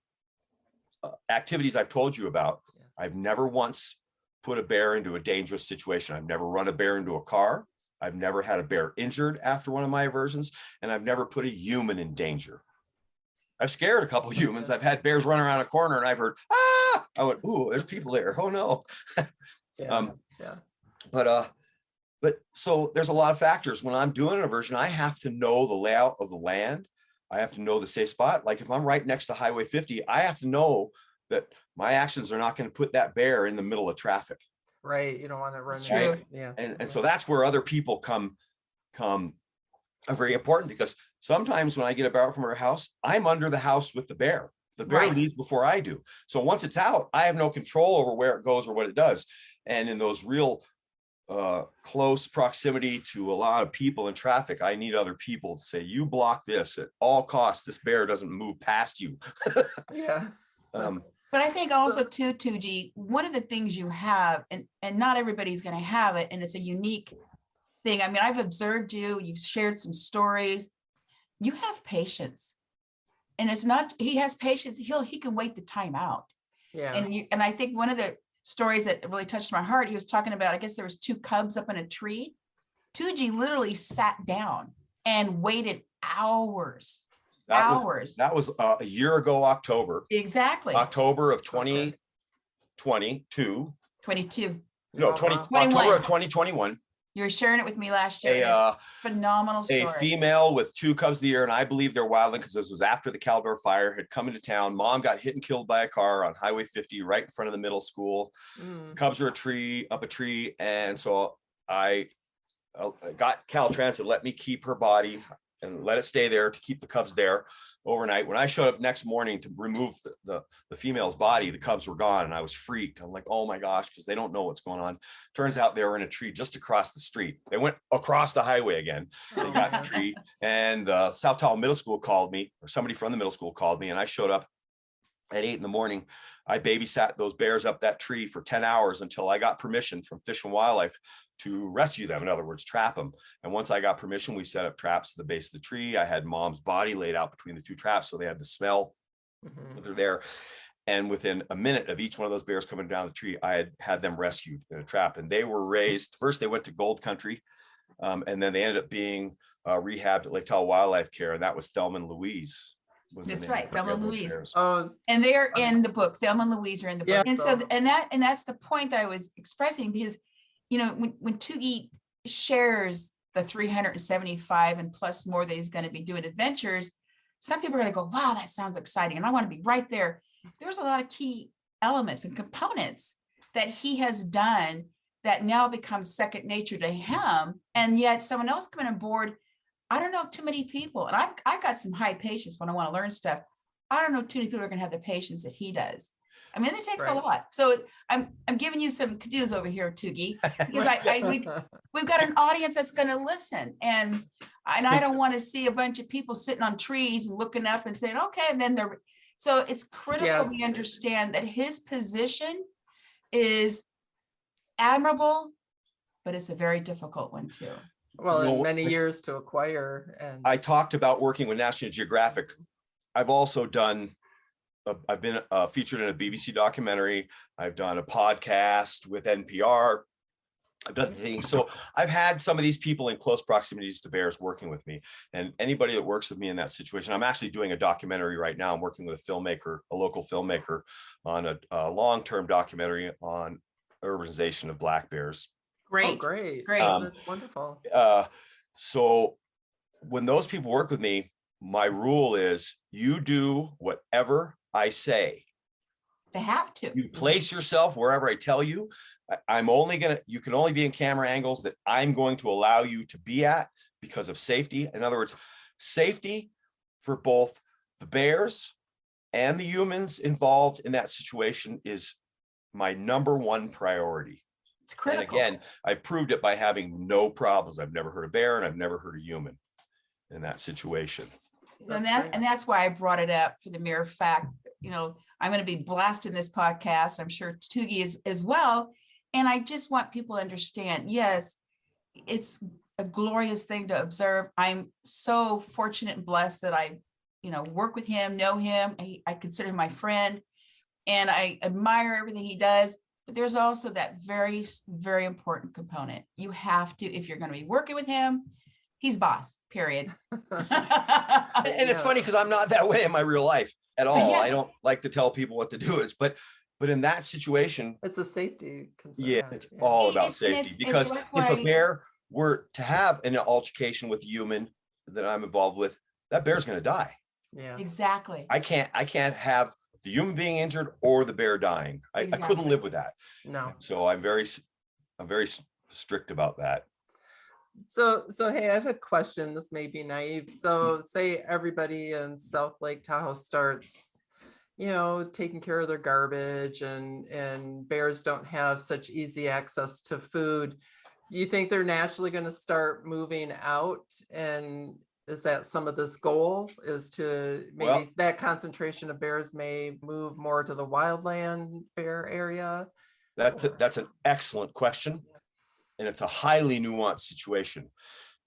activities I've told you about, I've never once put a bear into a dangerous situation. I've never run a bear into a car. I've never had a bear injured after one of my aversions, and I've never put a human in danger. I've scared a couple of humans. I've had bears run around a corner and I've heard, ah, I went, ooh, there's people there. Oh no. But so there's a lot of factors. When I'm doing an aversion, I have to know the layout of the land. I have to know the safe spot. Like if I'm right next to Highway 50, I have to know that my actions are not going to put that bear in the middle of traffic. Right. You don't want to run. Right. Yeah. And so that's where other people come are very important, because sometimes when I get a bear from her house, I'm under the house with the bear. The bear leaves before I do. So once it's out, I have no control over where it goes or what it does. And in those real close proximity to a lot of people in traffic, I need other people to say, you block this at all costs. This bear doesn't move past you. Yeah. But I think also too, Toogee, one of the things you have, and not everybody's going to have it, and it's a unique thing. I mean, I've observed you, you've shared some stories. You have patience. And it's not, he has patience, he can wait the time out. Yeah. And I think one of the stories that really touched my heart, he was talking about, I guess there was 2 cubs up in a tree. Toogee literally sat down and waited hours. That was a year ago, October. Exactly. October of 2022. 22. No, Oh, 20, wow. October of 2021. You were sharing it with me last year. It's a phenomenal story. A female with 2 cubs of the year, and I believe they're wilding because this was after the Caldor fire had come into town. Mom got hit and killed by a car on Highway 50 right in front of the middle school. Cubs are up a tree, and so I got Caltrans to let me keep her body and let it stay there to keep the cubs there overnight. When I showed up next morning to remove the female's body, the cubs were gone, and I was freaked. I'm like, oh my gosh, because they don't know what's going on. Turns out they were in a tree just across the street. They went across the highway again. They got in a tree, and South Howell Middle School called me, or somebody from the middle school called me, and I showed up at 8 a.m. I babysat those bears up that tree for 10 hours until I got permission from Fish and Wildlife to rescue them. In other words, trap them. And once I got permission, we set up traps to the base of the tree. I had Mom's body laid out between the 2 traps, so they had the smell that they're there. And within a minute of each one of those bears coming down the tree, I had them rescued in a trap. And they were raised. First, they went to Gold Country, and then they ended up being rehabbed at Lake Tahoe Wildlife Care, and that was Thelma and Louise. That's right, Thelma and Louise. Oh, And they're in the book. Thelma and Louise are in the book. Yeah, And so, and that's the point that I was expressing, because, you know, when Toogee shares the 375 and plus more that he's going to be doing adventures, some people are going to go, wow, that sounds exciting, and I want to be right there. There's a lot of key elements and components that he has done that now becomes second nature to him. And yet someone else coming on board, I don't know too many people, and I've got some high patience when I want to learn stuff. I don't know too many people are going to have the patience that he does. I mean, it takes a lot. So I'm giving you some kudos over here, Toogee, because we've got an audience that's going to listen, and I don't want to see a bunch of people sitting on trees and looking up and saying, okay, and then they're. So it's critical we understand that his position is admirable, but it's a very difficult one too. Well, in many years to acquire. And I talked about working with National Geographic. I've also done, I've been featured in a BBC documentary. I've done a podcast with NPR. I've done things. So I've had some of these people in close proximities to bears working with me, and anybody that works with me in that situation. I'm actually doing a documentary right now. I'm working with a filmmaker, a local filmmaker, on a long-term documentary on urbanization of black bears. Great. Oh, great. That's wonderful. So when those people work with me, my rule is you do whatever I say. They have to. You place yourself wherever I tell you. You can only be in camera angles that I'm going to allow you to be at because of safety. In other words, safety for both the bears and the humans involved in that situation is my #1 priority. It's critical. And again, I've proved it by having no problems. I've never hurt a bear, and I've never hurt a human in that situation. And that's why I brought it up, for the mere fact, you know, I'm going to be blasting this podcast. I'm sure Toogee is as well. And I just want people to understand, yes, it's a glorious thing to observe. I'm so fortunate and blessed that I, you know, work with him, know him. I consider him my friend, and I admire everything he does. But there's also that very, very important component. You have to, if you're going to be working with him, he's boss, period. And it's funny because I'm not that way in my real life at all. Yeah. I don't like to tell people what to do. But in that situation, it's a safety concern. Yeah, it's all about safety. Because if a bear were to have an altercation with a human that I'm involved with, that bear's going to die. Yeah, exactly. I can't have the human being injured or the bear dying. I couldn't live with that. No. So I'm very strict about that. So hey, I have a question. This may be naive. So say everybody in South Lake Tahoe starts, you know, taking care of their garbage, and bears don't have such easy access to food. Do you think they're naturally going to start moving out? And is that some of this goal is to maybe Well, that concentration of bears may move more to the wildland bear area? that's an excellent question. And it's a highly nuanced situation.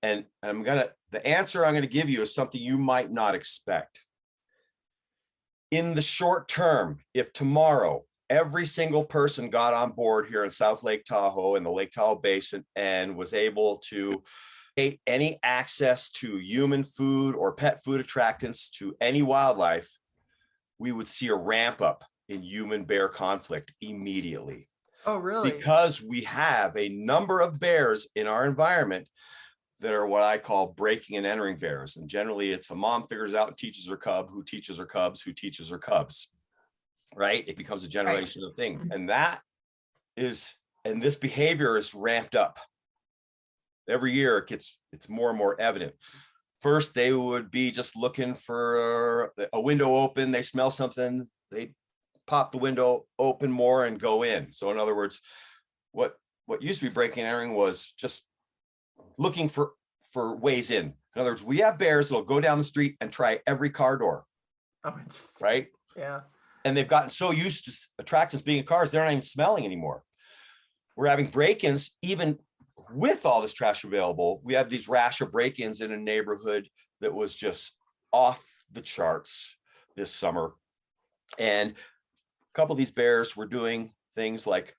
And the answer I'm gonna give you is something you might not expect. In the short term, if tomorrow every single person got on board here in South Lake Tahoe in the Lake Tahoe Basin and was able to get any access to human food or pet food attractants to any wildlife, we would see a ramp up in human bear conflict immediately. Oh, really? Because we have a number of bears in our environment that are what I call breaking and entering bears. And generally it's a mom figures out and teaches her cub, who teaches her cubs, who teaches her cubs, right? It becomes a generational thing. And this behavior is ramped up. Every year it's more and more evident. First, they would be just looking for a window open. They smell something, they pop the window open more and go in. So in other words, what used to be breaking and entering was just looking for ways in. In other words, we have bears that'll go down the street and try every car door. Oh, interesting. Right? Yeah. And they've gotten so used to attractants being in cars, they're not even smelling anymore. We're having break-ins even with all this trash available. We have these rash of break-ins in a neighborhood that was just off the charts this summer. And a couple of these bears were doing things like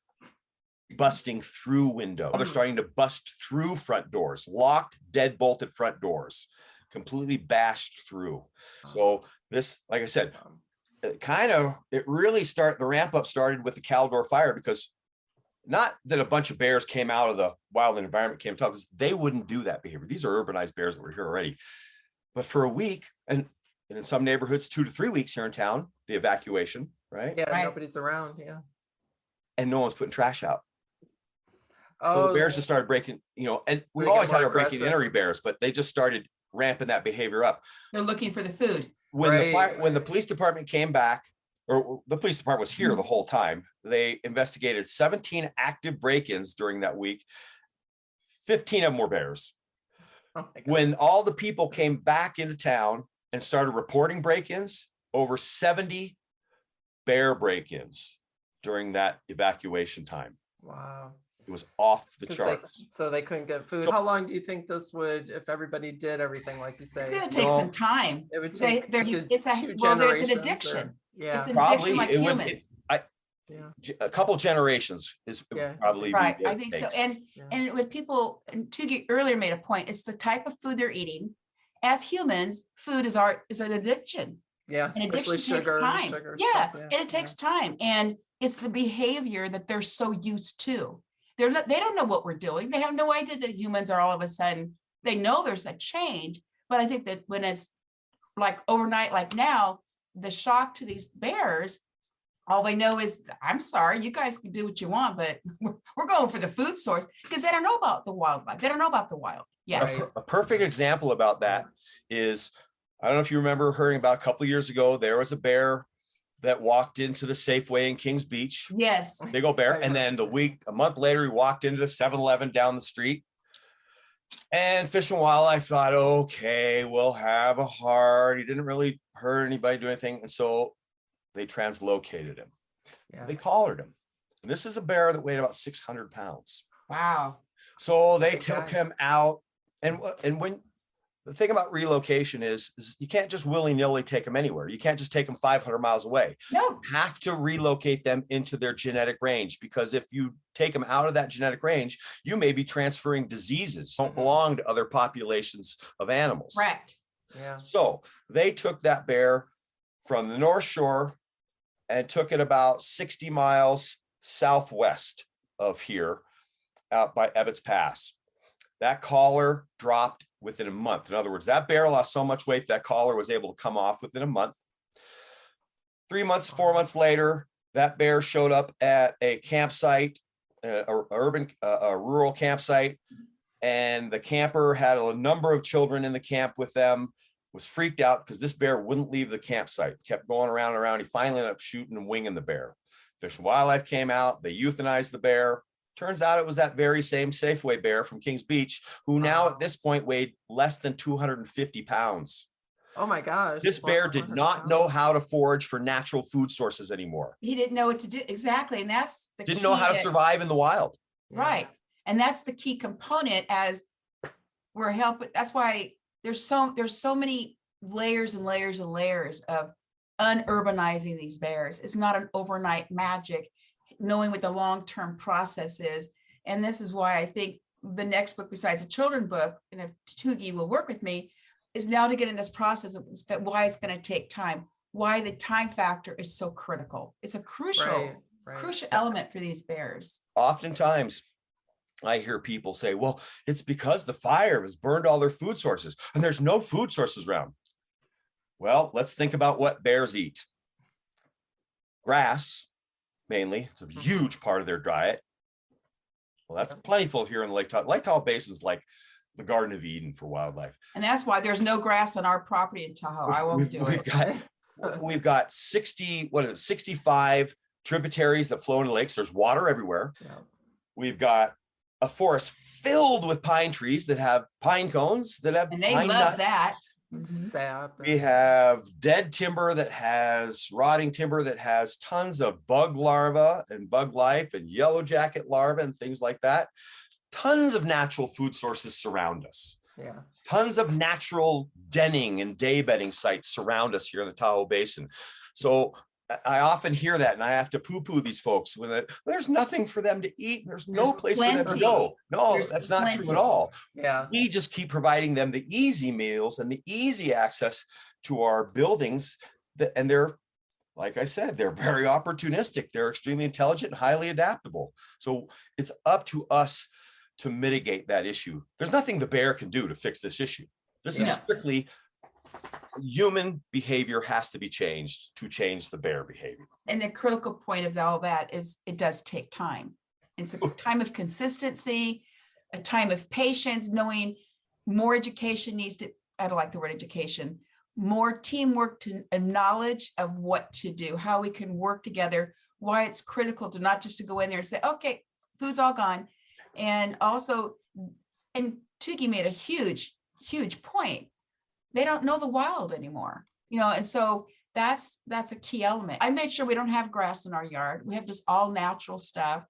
busting through windows. They're starting to bust through front doors, locked, dead bolted front doors, completely bashed through. So this, like I said, the ramp up started with the Caldor fire, because not that a bunch of bears came out of the wild environment, came to because they wouldn't do that behavior. These are urbanized bears that were here already. But for a week, and in some neighborhoods, 2 to 3 weeks here in town, the evacuation, right? Yeah, Right. nobody's around. Yeah. And no one's putting trash out. So Oh, the bears just started breaking, and we've They get always had more our breaking and aggressive. entering bears, but they just started ramping that behavior up. They're looking for the food. When the police department came back, or the police department was here the whole time, they investigated 17 active break-ins during that week. 15 of them were bears. oh my God. When all the people came back into town and started reporting break-ins, over 70 bear break-ins during that evacuation time. Wow. It was off the 'Cause charts. so they couldn't get food. So- How long do you think this would, if everybody did everything like you say? It's gonna take No. some time. It would They- take they're- two it's an generations or- addiction. Yeah. It's an Probably addiction like it would. humans. Yeah. A couple generations Yeah. probably be Right, what I it think so. takes. Yeah. And with people, and Toogee earlier made a point, it's the type of food they're eating. As humans, food is an addiction. Yeah. And Especially addiction takes sugar. time. sugar Yeah, stuff, and it takes time. And it's the behavior that they're so used to. They don't know what we're doing. They have no idea that humans are all of a sudden, they know there's a change. But I think that when it's like overnight, like now, the shock to these bears, all they know is, I'm sorry, you guys can do what you want, but we're going for the food source, because they don't know about the wildlife. They don't know about the wild. Yeah. Right. A perfect example about that is, I don't know if you remember hearing about a couple of years ago, there was a bear that walked into the Safeway in Kings Beach, Yes. big old bear. Right. And then a month later, he walked into the 7-Eleven down the street. And Fish and Wildlife thought, okay, we'll have a heart. He didn't really hurt anybody, do anything. And so they translocated him. Yeah. They collared him. And this is a bear that weighed about 600 pounds. Wow. So they Big took guy. him out. And when the thing about relocation is you can't just willy-nilly take them anywhere. You can't just take them 500 miles away. No. You have to relocate them into their genetic range, because if you take them out of that genetic range, you may be transferring diseases that don't belong to other populations of animals. Correct. Yeah. So they took that bear from the North Shore and took it about 60 miles southwest of here, out by Ebbets Pass. That collar dropped within a month. In other words, that bear lost so much weight that collar was able to come off within a month. 3 months, 4 months later, that bear showed up at a campsite, a rural campsite, and the camper had a number of children in the camp with them, was freaked out because this bear wouldn't leave the campsite, kept going around and around. He finally ended up shooting and winging the bear. Fish and Wildlife came out, they euthanized the bear, Turns out it was that very same Safeway bear from Kings Beach, who now at this point weighed less than 250 pounds. Oh my gosh. This bear did not know how to forage for natural food sources anymore. He didn't know what to do. Exactly. And that's the Didn't know how to survive in the wild. Right. And that's the key component as we're helping. That's why there's so many layers and layers and layers of unurbanizing these bears. It's not an overnight magic, knowing what the long-term process is. And this is why I think the next book, besides a children's book, and if Toogee will work with me, is now to get in this process of why it's going to take time, why the time factor is so critical. It's a crucial element for these bears. Oftentimes, I hear people say, well, it's because the fire has burned all their food sources and there's no food sources around. Well, let's think about what bears eat. Grass, mainly. It's a huge part of their diet. Well, that's plentiful here in the Lake Tahoe Basin is like the Garden of Eden for wildlife. And that's why there's no grass on our property in Tahoe. I won't do it. We've got 65 tributaries that flow into lakes. There's water everywhere. Yeah. We've got a forest filled with pine trees that have pine cones that have, and they pine love nuts. That. We have dead timber that has rotting timber that has tons of bug larvae and bug life and yellow jacket larvae and things like that. Tons of natural food sources surround us. Yeah. Tons of natural denning and day bedding sites surround us here in the Tahoe Basin. So I often hear that and I have to poo-poo these folks when there's nothing for them to eat. There's no place for them to go. No, that's not true at all. Yeah. We just keep providing them the easy meals and the easy access to our buildings. And they're, like I said, they're very opportunistic. They're extremely intelligent and highly adaptable. So it's up to us to mitigate that issue. There's nothing the bear can do to fix this issue. This is strictly human behavior has to be changed to change the bear behavior. And the critical point of all that is it does take time. It's a time of consistency, a time of patience, knowing more education needs to, I don't like the word education, more teamwork to a knowledge of what to do, how we can work together, why it's critical to not just to go in there and say, okay, food's all gone. And also, and Toogee made a huge point. They don't know the wild anymore, and so that's a key element. I made sure we don't have grass in our yard. We have just all natural stuff,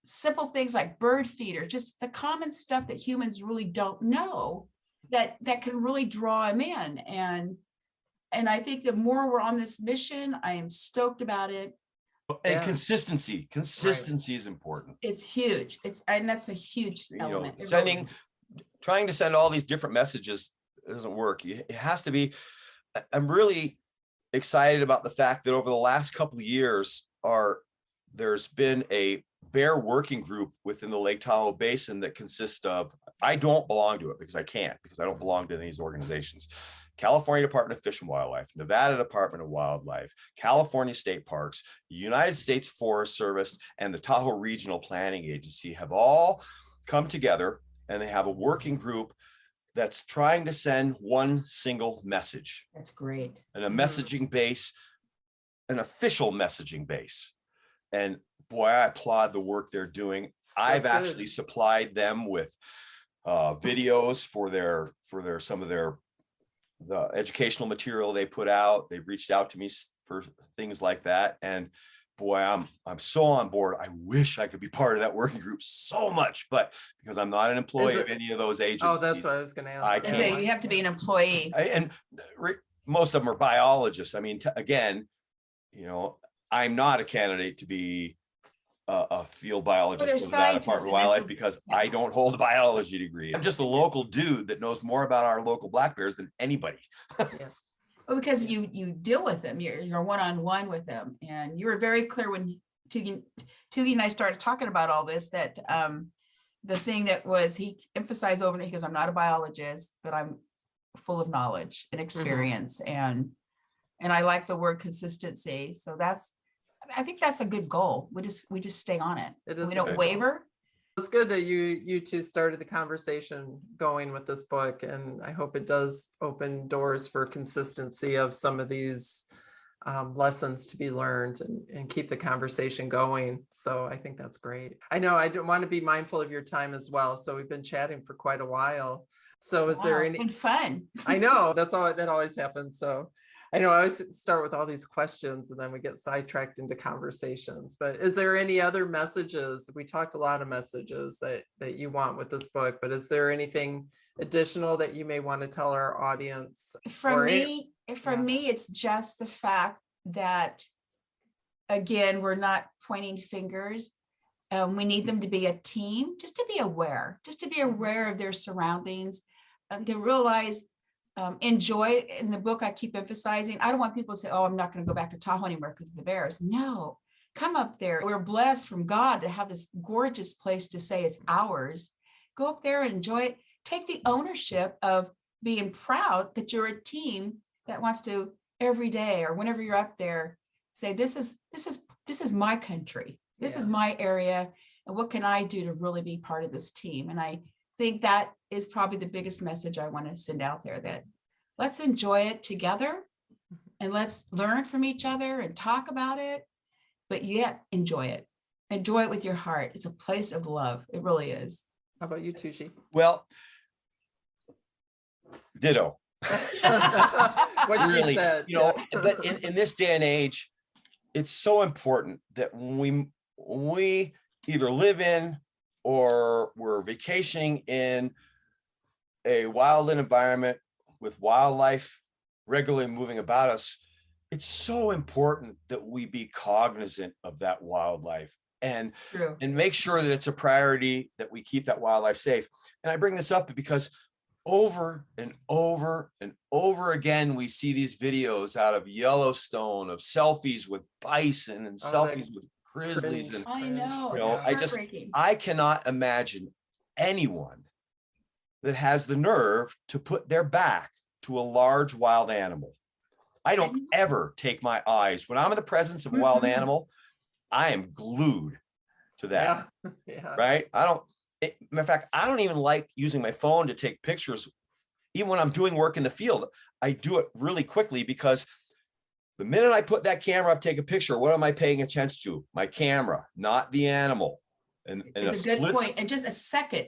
simple things like bird feeder, just the common stuff that humans really don't know that can really draw them in. And I think the more we're on this mission, I am stoked about it. And consistency is important. It's huge. And that's a huge element. Trying to send all these different messages doesn't work. It has to be. I'm really excited about the fact that over the last couple of years, there's been a bear working group within the Lake Tahoe Basin that consists of, I don't belong to it because I don't belong to these organizations. California Department of Fish and Wildlife, Nevada Department of Wildlife, California State Parks, United States Forest Service, and the Tahoe Regional Planning Agency have all come together, and they have a working group that's trying to send one single message. That's great. And a messaging base, an official messaging base. And boy, I applaud the work they're doing. I've actually supplied them with videos for some of the educational material they put out. They've reached out to me for things like that. And boy, I'm so on board. I wish I could be part of that working group so much, but because I'm not an employee of any of those agencies. Oh, that's what I was going to ask. You have to be an employee. And most of them are biologists. I mean, again, I'm not a candidate to be a field biologist for that Department of Wildlife because I don't hold a biology degree. I'm just a local dude that knows more about our local black bears than anybody. Well, because you deal with them, you're one-on-one with them, and you were very clear when Toogee and I started talking about all this, that the thing that was, he emphasized over, he goes, I'm not a biologist, but I'm full of knowledge and experience, and I like the word consistency. So I think that's a good goal. We just stay on it. We don't waver. It's good that you two started the conversation going with this book, and I hope it does open doors for consistency of some of these lessons to be learned and keep the conversation going. So I think that's great. I know I don't want to be mindful of your time as well. So we've been chatting for quite a while. So is there Wow, it's any, been fun. I know that always happens. So I know I always start with all these questions and then we get sidetracked into conversations, but is there any other messages? We talked a lot of messages that you want with this book, but is there anything additional that you may want to tell our audience? For me, it's just the fact that, again, we're not pointing fingers. We need them to be a team, just to be aware of their surroundings, to realize, enjoy. In the book, I keep emphasizing, I don't want people to say, oh, I'm not going to go back to Tahoe anymore because of the bears. No, come up there. We're blessed from God to have this gorgeous place to say it's ours. Go up there and enjoy it. Take the ownership of being proud that you're a team that wants to every day or whenever you're up there say, this is my country. This is my area. And what can I do to really be part of this team? And I think that is probably the biggest message I want to send out there, that let's enjoy it together and let's learn from each other and talk about it, but yet enjoy it. Enjoy it with your heart. It's a place of love. It really is. How about you, Toogee? Well, ditto. What Really, she said. but in this day and age, it's so important that when we either live in or we're vacationing in a wildland environment with wildlife regularly moving about us, it's so important that we be cognizant of that wildlife and make sure that it's a priority that we keep that wildlife safe. And I bring this up because over and over and over again, we see these videos out of Yellowstone of selfies with bison and selfies with grizzlies. And I know, I cannot imagine anyone that has the nerve to put their back to a large wild animal. I don't ever take my eyes when I'm in the presence of a wild animal. I am glued to that. Right? Matter of fact, I don't even like using my phone to take pictures. Even when I'm doing work in the field, I do it really quickly because the minute I put that camera up, take a picture, what am I paying attention to? My camera, not the animal. And it's a good point. And just a second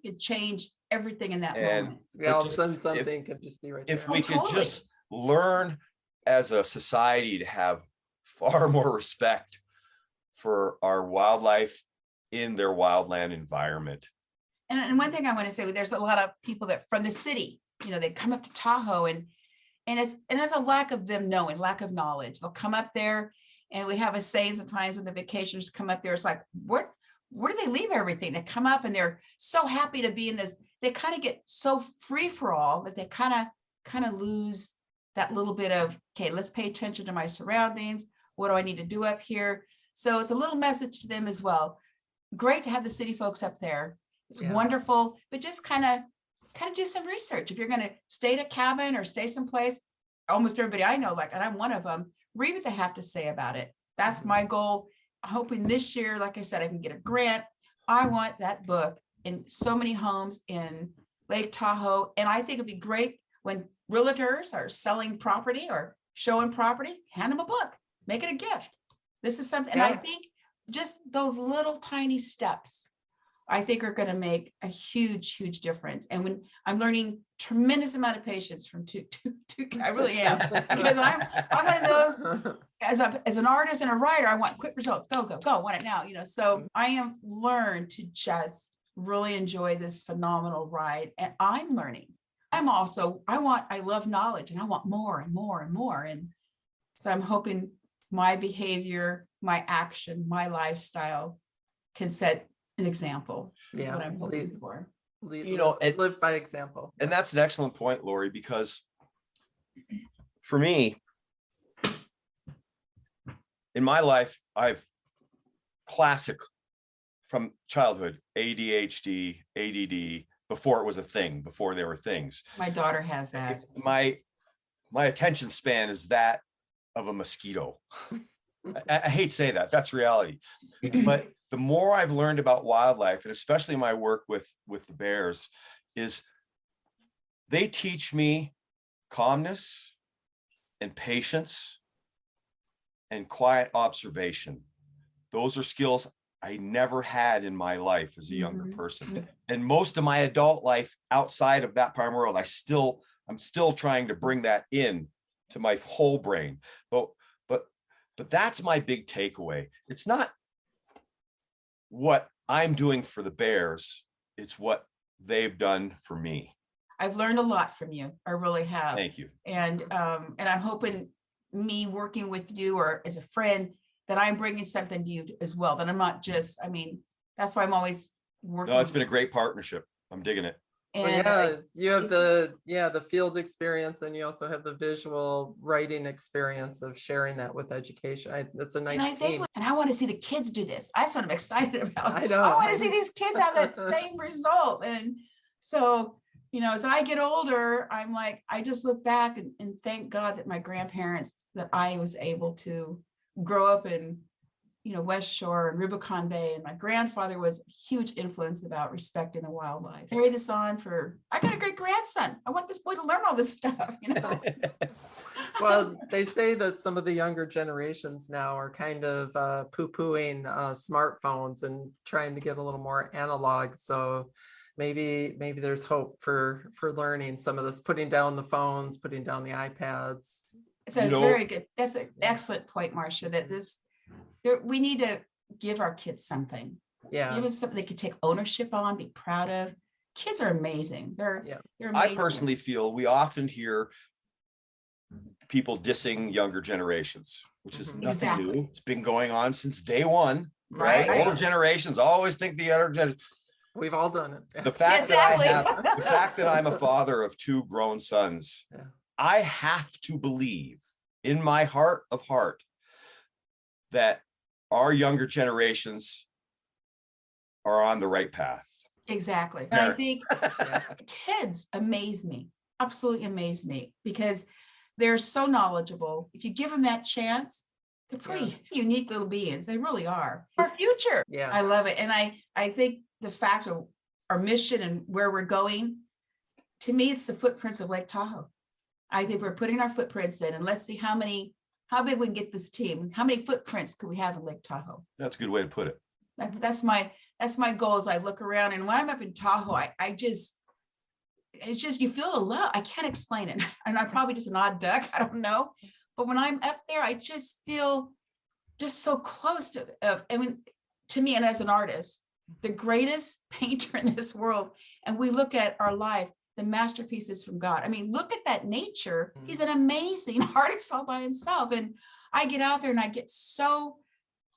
could change everything in that moment. Yeah, all of a sudden something could just be right there. If we could just learn as a society to have far more respect for our wildlife in their wildland environment. And one thing I want to say, there's a lot of people that from the city, they come up to Tahoe and it's a lack of them knowing, lack of knowledge. They'll come up there and we have a saying sometimes when the vacationers come up there, it's like, where do they leave everything? They come up and they're so happy to be in this. They kind of get so free for all that they kind of lose that little bit of, okay, let's pay attention to my surroundings. What do I need to do up here? So it's a little message to them as well. Great to have the city folks up there. It's wonderful, but just kind of do some research. If you're going to stay at a cabin or stay someplace, almost everybody I know, and I'm one of them, read what they have to say about it. That's my goal. I'm hoping this year, like I said, I can get a grant. I want that book in so many homes in Lake Tahoe. And I think it'd be great when realtors are selling property or showing property, hand them a book, make it a gift. This is something, and I think just those little tiny steps, I think are going to make a huge, huge difference. And when I'm learning tremendous amount of patience from Toogee, I really am, because I'm one of those, as an artist and a writer, I want quick results, go, want it now, so I have learned to just really enjoy this phenomenal ride. And I'm learning. I love knowledge and I want more and more and more. And so I'm hoping my behavior, my action, my lifestyle can set an example. Is what I'm hoping for. Live by example. And that's an excellent point, Lori, because for me, in my life, I've classic from childhood, ADHD, ADD, before it was a thing, before there were things. My daughter has that. My attention span is that of a mosquito. I hate to say that, that's reality. But the more I've learned about wildlife, and especially my work with the bears, is they teach me calmness and patience and quiet observation. Those are skills I never had in my life as a younger person. And most of my adult life outside of that part of the world, I'm still trying to bring that in to my whole brain. But that's my big takeaway. It's not what I'm doing for the Bears, it's what they've done for me. I've learned a lot from you. I really have. Thank you. And I'm hoping me working with you or as a friend that I'm bringing something to you as well, that I'm not just, that's why I'm always working. No, it's been a great partnership. I'm digging it. And you have the field experience, and you also have the visual writing experience of sharing that with education. That's a nice team. And I want to see the kids do this. That's what I'm excited about. I know. I want to see these kids have that same result. And so, as I get older, I'm like, I just look back and thank God that my grandparents, that I was able to grow up in, West Shore and Rubicon Bay. And my grandfather was a huge influence about respecting the wildlife. Carry this on I got a great grandson. I want this boy to learn all this stuff, Well, they say that some of the younger generations now are kind of poo-pooing smartphones and trying to get a little more analog. So maybe there's hope for learning some of this, putting down the phones, putting down the iPads. It's very good. That's an excellent point, Marcia, that we need to give our kids something. Yeah. Give them something they could take ownership on, be proud of. Kids are amazing. They're amazing. I personally feel we often hear people dissing younger generations, which is nothing new. It's been going on since day one, right? Older generations always think the other generation. We've all done it. The fact that I'm a father of two grown sons, I have to believe in my heart of heart that our younger generations are on the right path. Exactly. And I think kids amaze me, absolutely amaze me, because they're so knowledgeable. If you give them that chance, they're pretty unique little beings. They really are. Our future. Yeah. I love it. And I think the fact of our mission and where we're going, to me, it's the footprints of Lake Tahoe. I think we're putting our footprints in, and let's see how big we can get this team. How many footprints could we have in Lake Tahoe? That's a good way to put it. That's my goal as I look around. And when I'm up in Tahoe, it's just, you feel the love. I can't explain it. And I'm probably just an odd duck. I don't know. But when I'm up there, I just feel just so close to me, and as an artist, the greatest painter in this world. And we look at our life, the masterpieces from God. Look at that nature. He's an amazing artist all by himself. And I get out there and I get so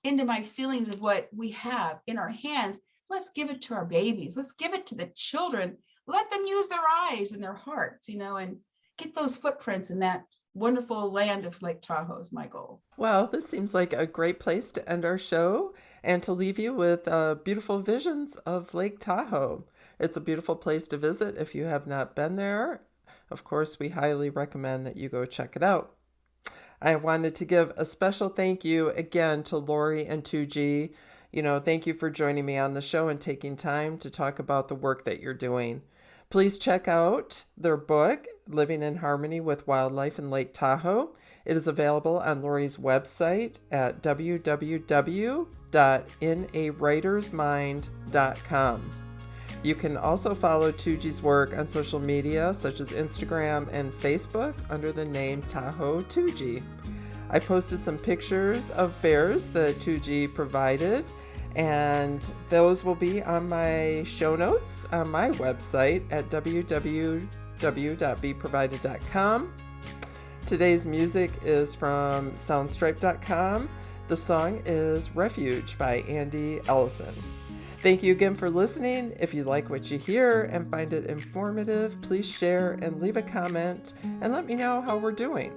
into my feelings of what we have in our hands. Let's give it to our babies. Let's give it to the children. Let them use their eyes and their hearts, and get those footprints in that wonderful land of Lake Tahoe is my goal. Well, this seems like a great place to end our show and to leave you with beautiful visions of Lake Tahoe. It's a beautiful place to visit if you have not been there. Of course, we highly recommend that you go check it out. I wanted to give a special thank you again to Lori and Toogee. Thank you for joining me on the show and taking time to talk about the work that you're doing. Please check out their book, Living in Harmony with Wildlife in Lake Tahoe. It is available on Lori's website at www.inawritersmind.com. You can also follow Toogee's work on social media such as Instagram and Facebook under the name Tahoe Toogee. I posted some pictures of bears that Toogee provided, and those will be on my show notes on my website at www.beprovided.com. Today's music is from soundstripe.com. The song is Refuge by Andy Ellison. Thank you again for listening. If you like what you hear and find it informative, please share and leave a comment and let me know how we're doing.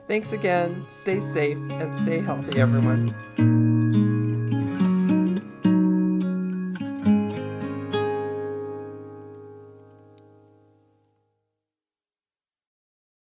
Thanks again. Stay safe and stay healthy, everyone.